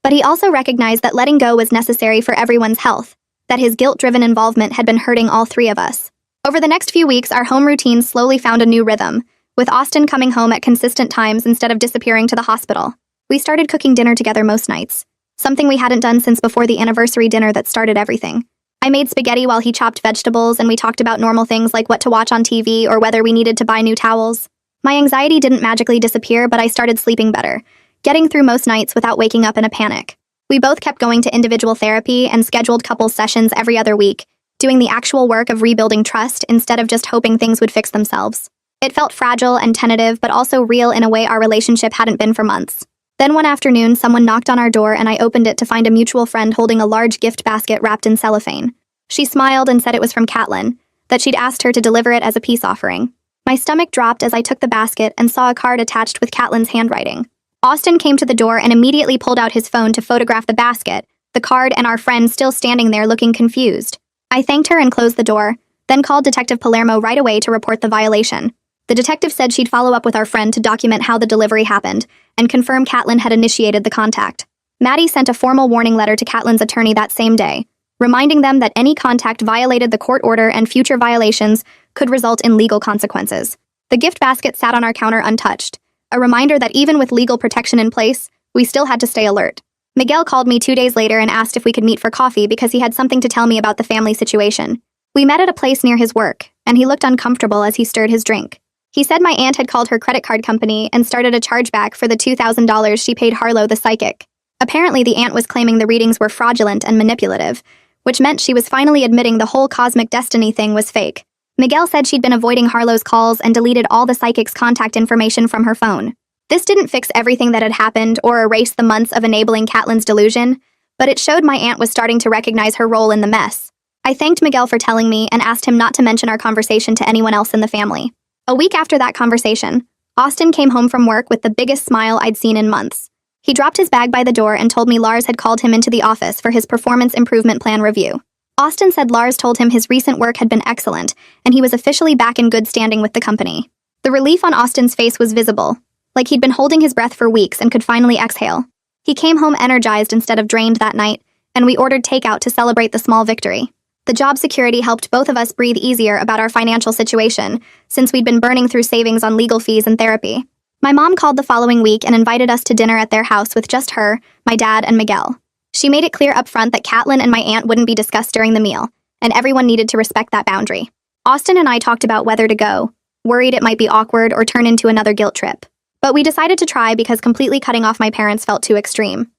Speaker 1: But he also recognized that letting go was necessary for everyone's health, that his guilt-driven involvement had been hurting all 3 of us. Over the next few weeks, our home routines slowly found a new rhythm, with Austin coming home at consistent times instead of disappearing to the hospital. We started cooking dinner together most nights, something we hadn't done since before the anniversary dinner that started everything. I made spaghetti while he chopped vegetables, and we talked about normal things like what to watch on TV or whether we needed to buy new towels. My anxiety didn't magically disappear, but I started sleeping better, getting through most nights without waking up in a panic. We both kept going to individual therapy and scheduled couples sessions every other week, doing the actual work of rebuilding trust instead of just hoping things would fix themselves. It felt fragile and tentative, but also real in a way our relationship hadn't been for months. Then one afternoon, someone knocked on our door and I opened it to find a mutual friend holding a large gift basket wrapped in cellophane. She smiled and said it was from Catelyn, that she'd asked her to deliver it as a peace offering. My stomach dropped as I took the basket and saw a card attached with Catelyn's handwriting. Austin came to the door and immediately pulled out his phone to photograph the basket, the card, and our friend still standing there looking confused. I thanked her and closed the door, then called Detective Palermo right away to report the violation. The detective said she'd follow up with our friend to document how the delivery happened and confirm Catelyn had initiated the contact. Maddie sent a formal warning letter to Catelyn's attorney that same day, reminding them that any contact violated the court order and future violations could result in legal consequences. The gift basket sat on our counter untouched, a reminder that even with legal protection in place, we still had to stay alert. Miguel called me 2 days later and asked if we could meet for coffee because he had something to tell me about the family situation. We met at a place near his work, and he looked uncomfortable as he stirred his drink. He said my aunt had called her credit card company and started a chargeback for the $2,000 she paid Harlow the psychic. Apparently, the aunt was claiming the readings were fraudulent and manipulative, which meant she was finally admitting the whole cosmic destiny thing was fake. Miguel said she'd been avoiding Harlow's calls and deleted all the psychic's contact information from her phone. This didn't fix everything that had happened or erase the months of enabling Catelyn's delusion, but it showed my aunt was starting to recognize her role in the mess. I thanked Miguel for telling me and asked him not to mention our conversation to anyone else in the family. A week after that conversation, Austin came home from work with the biggest smile I'd seen in months. He dropped his bag by the door and told me Lars had called him into the office for his performance improvement plan review. Austin said Lars told him his recent work had been excellent, and he was officially back in good standing with the company. The relief on Austin's face was visible, like he'd been holding his breath for weeks and could finally exhale. He came home energized instead of drained that night, and we ordered takeout to celebrate the small victory. The job security helped both of us breathe easier about our financial situation, since we'd been burning through savings on legal fees and therapy. My mom called the following week and invited us to dinner at their house with just her, my dad, and Miguel. She made it clear up front that Catelyn and my aunt wouldn't be discussed during the meal, and everyone needed to respect that boundary. Austin and I talked about whether to go, worried it might be awkward or turn into another guilt trip. But we decided to try because completely cutting off my parents felt too extreme.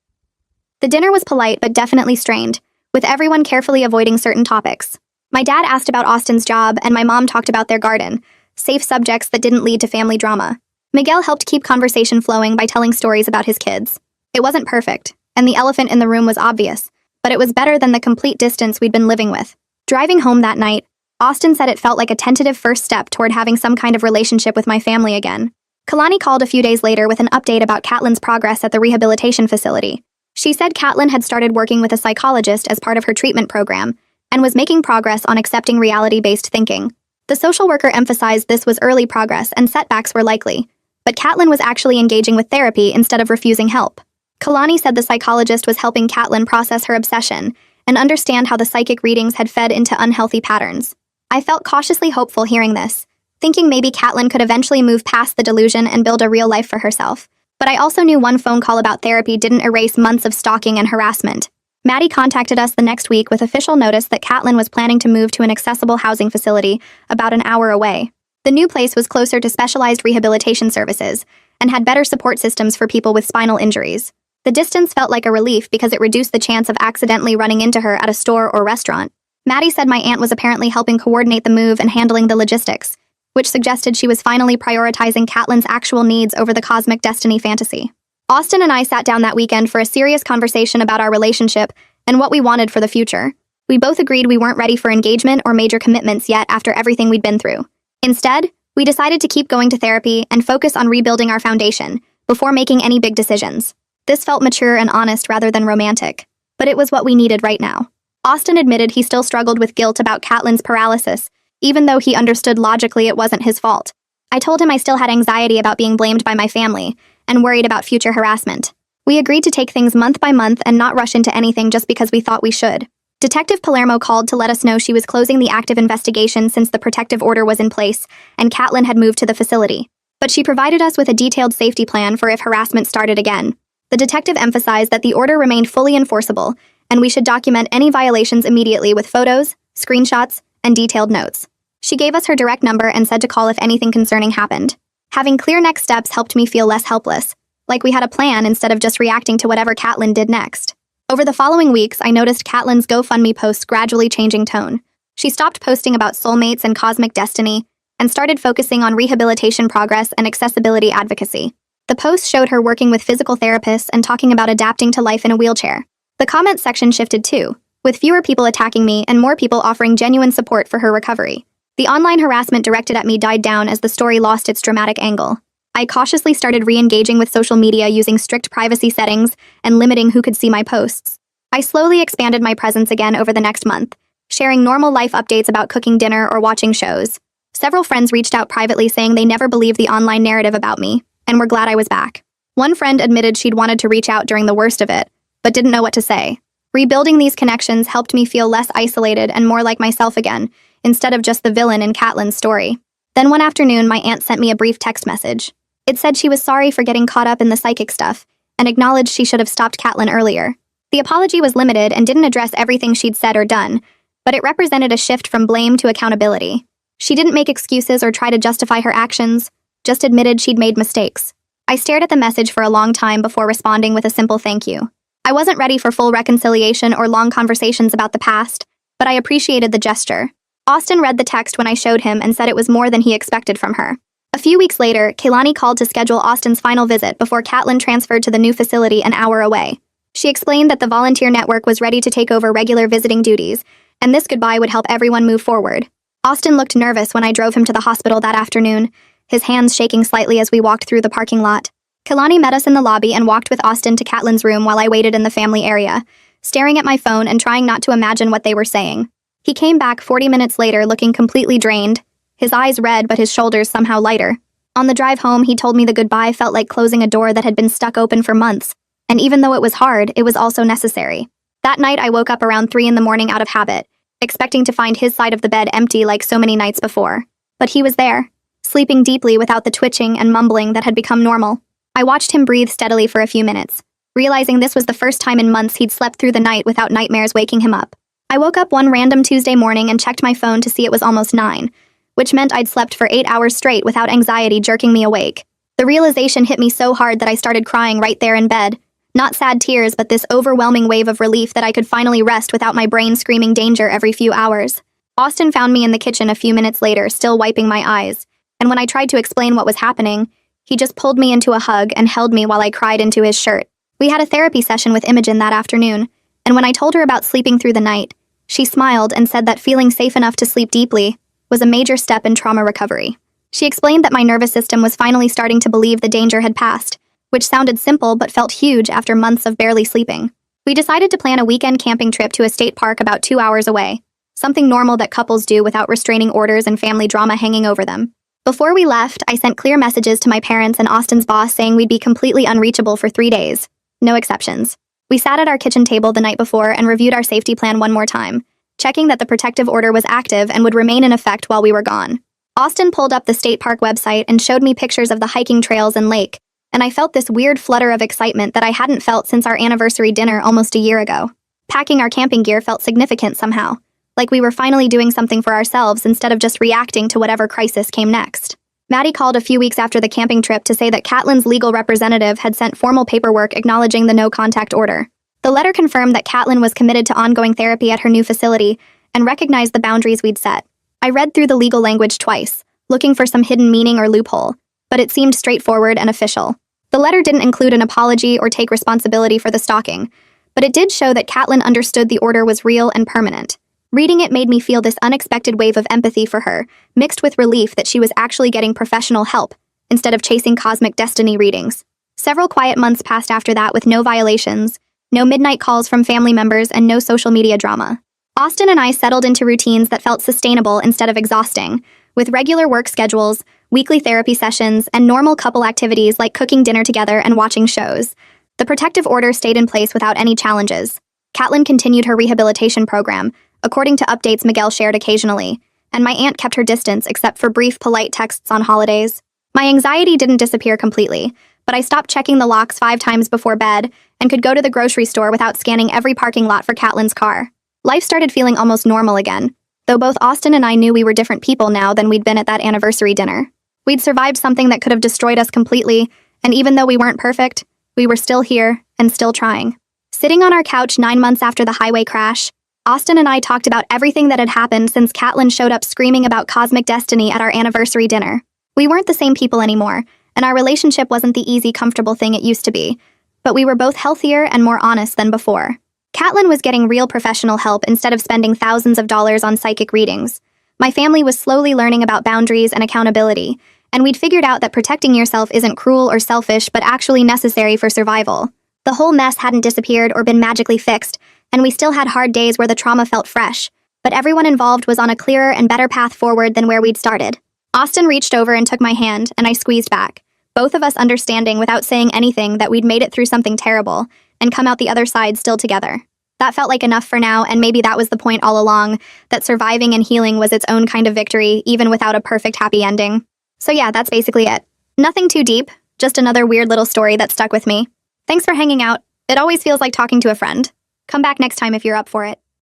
Speaker 1: The dinner was polite but definitely strained, with everyone carefully avoiding certain topics. My dad asked about Austin's job, and my mom talked about their garden, safe subjects that didn't lead to family drama. Miguel helped keep conversation flowing by telling stories about his kids. It wasn't perfect, and the elephant in the room was obvious, but it was better than the complete distance we'd been living with. Driving home that night, Austin said it felt like a tentative first step toward having some kind of relationship with my family again. Kalani called a few days later with an update about Catelyn's progress at the rehabilitation facility. She said Catelyn had started working with a psychologist as part of her treatment program and was making progress on accepting reality-based thinking. The social worker emphasized this was early progress and setbacks were likely, but Catelyn was actually engaging with therapy instead of refusing help. Kalani said the psychologist was helping Catelyn process her obsession and understand how the psychic readings had fed into unhealthy patterns. I felt cautiously hopeful hearing this, thinking maybe Catelyn could eventually move past the delusion and build a real life for herself. But I also knew one phone call about therapy didn't erase months of stalking and harassment. Maddie contacted us the next week with official notice that Catelyn was planning to move to an accessible housing facility about an hour away. The new place was closer to specialized rehabilitation services and had better support systems for people with spinal injuries. The distance felt like a relief because it reduced the chance of accidentally running into her at a store or restaurant. Maddie said my aunt was apparently helping coordinate the move and handling the logistics, which suggested she was finally prioritizing Catelyn's actual needs over the cosmic destiny fantasy. Austin and I sat down that weekend for a serious conversation about our relationship and what we wanted for the future. We both agreed we weren't ready for engagement or major commitments yet after everything we'd been through. Instead, we decided to keep going to therapy and focus on rebuilding our foundation before making any big decisions. This felt mature and honest rather than romantic, but it was what we needed right now. Austin admitted he still struggled with guilt about Catelyn's paralysis, even though he understood logically it wasn't his fault. I told him I still had anxiety about being blamed by my family and worried about future harassment. We agreed to take things month by month and not rush into anything just because we thought we should. Detective Palermo called to let us know she was closing the active investigation since the protective order was in place and Catelyn had moved to the facility. But she provided us with a detailed safety plan for if harassment started again. The detective emphasized that the order remained fully enforceable and we should document any violations immediately with photos, screenshots, and detailed notes. She gave us her direct number and said to call if anything concerning happened. Having clear next steps helped me feel less helpless, like we had a plan instead of just reacting to whatever Catelyn did next. Over the following weeks, I noticed Catelyn's GoFundMe posts gradually changing tone. She stopped posting about soulmates and cosmic destiny and started focusing on rehabilitation progress and accessibility advocacy. The posts showed her working with physical therapists and talking about adapting to life in a wheelchair. The comments section shifted too, with fewer people attacking me and more people offering genuine support for her recovery. The online harassment directed at me died down as the story lost its dramatic angle. I cautiously started re-engaging with social media using strict privacy settings and limiting who could see my posts. I slowly expanded my presence again over the next month, sharing normal life updates about cooking dinner or watching shows. Several friends reached out privately saying they never believed the online narrative about me and were glad I was back. One friend admitted she'd wanted to reach out during the worst of it, but didn't know what to say. Rebuilding these connections helped me feel less isolated and more like myself again, instead of just the villain in Catelyn's story. Then one afternoon, my aunt sent me a brief text message. It said she was sorry for getting caught up in the psychic stuff, and acknowledged she should have stopped Catelyn earlier. The apology was limited and didn't address everything she'd said or done, but it represented a shift from blame to accountability. She didn't make excuses or try to justify her actions, just admitted she'd made mistakes. I stared at the message for a long time before responding with a simple thank you. I wasn't ready for full reconciliation or long conversations about the past, but I appreciated the gesture. Austin read the text when I showed him and said it was more than he expected from her. A few weeks later, Kaylani called to schedule Austin's final visit before Catelyn transferred to the new facility an hour away. She explained that the volunteer network was ready to take over regular visiting duties, and this goodbye would help everyone move forward. Austin looked nervous when I drove him to the hospital that afternoon, his hands shaking slightly as we walked through the parking lot. Kaylani met us in the lobby and walked with Austin to Catelyn's room while I waited in the family area, staring at my phone and trying not to imagine what they were saying. He came back 40 minutes later looking completely drained, his eyes red but his shoulders somehow lighter. On the drive home, he told me the goodbye felt like closing a door that had been stuck open for months, and even though it was hard, it was also necessary. That night, I woke up around 3 a.m. out of habit, expecting to find his side of the bed empty like so many nights before. But he was there, sleeping deeply without the twitching and mumbling that had become normal. I watched him breathe steadily for a few minutes, realizing this was the first time in months he'd slept through the night without nightmares waking him up. I woke up one random Tuesday morning and checked my phone to see it was almost 9, which meant I'd slept for 8 hours straight without anxiety jerking me awake. The realization hit me so hard that I started crying right there in bed. Not sad tears, but this overwhelming wave of relief that I could finally rest without my brain screaming danger every few hours. Austin found me in the kitchen a few minutes later, still wiping my eyes, and when I tried to explain what was happening, he just pulled me into a hug and held me while I cried into his shirt. We had a therapy session with Imogen that afternoon, and when I told her about sleeping through the night, she smiled and said that feeling safe enough to sleep deeply was a major step in trauma recovery. She explained that my nervous system was finally starting to believe the danger had passed, which sounded simple but felt huge after months of barely sleeping. We decided to plan a weekend camping trip to a state park about 2 hours away, something normal that couples do without restraining orders and family drama hanging over them. Before we left, I sent clear messages to my parents and Austin's boss saying we'd be completely unreachable for 3 days. No exceptions. We sat at our kitchen table the night before and reviewed our safety plan one more time, checking that the protective order was active and would remain in effect while we were gone. Austin pulled up the state park website and showed me pictures of the hiking trails and lake, and I felt this weird flutter of excitement that I hadn't felt since our anniversary dinner almost a year ago. Packing our camping gear felt significant somehow, like we were finally doing something for ourselves instead of just reacting to whatever crisis came next. Maddie called a few weeks after the camping trip to say that Catelyn's legal representative had sent formal paperwork acknowledging the no-contact order. The letter confirmed that Catelyn was committed to ongoing therapy at her new facility and recognized the boundaries we'd set. I read through the legal language twice, looking for some hidden meaning or loophole, but it seemed straightforward and official. The letter didn't include an apology or take responsibility for the stalking, but it did show that Catelyn understood the order was real and permanent. Reading it made me feel this unexpected wave of empathy for her, mixed with relief that she was actually getting professional help, instead of chasing cosmic destiny readings. Several quiet months passed after that with no violations, no midnight calls from family members, and no social media drama. Austin and I settled into routines that felt sustainable instead of exhausting, with regular work schedules, weekly therapy sessions, and normal couple activities like cooking dinner together and watching shows. The protective order stayed in place without any challenges. Catelyn continued her rehabilitation program, according to updates Miguel shared occasionally, and my aunt kept her distance except for brief, polite texts on holidays. My anxiety didn't disappear completely, but I stopped checking the locks 5 times before bed and could go to the grocery store without scanning every parking lot for Catelyn's car. Life started feeling almost normal again, though both Austin and I knew we were different people now than we'd been at that anniversary dinner. We'd survived something that could have destroyed us completely, and even though we weren't perfect, we were still here and still trying. Sitting on our couch 9 months after the highway crash, Austin and I talked about everything that had happened since Catelyn showed up screaming about cosmic destiny at our anniversary dinner. We weren't the same people anymore, and our relationship wasn't the easy, comfortable thing it used to be, but we were both healthier and more honest than before. Catelyn was getting real professional help instead of spending thousands of dollars on psychic readings. My family was slowly learning about boundaries and accountability, and we'd figured out that protecting yourself isn't cruel or selfish but actually necessary for survival. The whole mess hadn't disappeared or been magically fixed, and we still had hard days where the trauma felt fresh, but everyone involved was on a clearer and better path forward than where we'd started. Austin reached over and took my hand, and I squeezed back, both of us understanding without saying anything that we'd made it through something terrible and come out the other side still together. That felt like enough for now, and maybe that was the point all along, that surviving and healing was its own kind of victory, even without a perfect happy ending. So yeah, that's basically it. Nothing too deep, just another weird little story that stuck with me. Thanks for hanging out. It always feels like talking to a friend. Come back next time if you're up for it.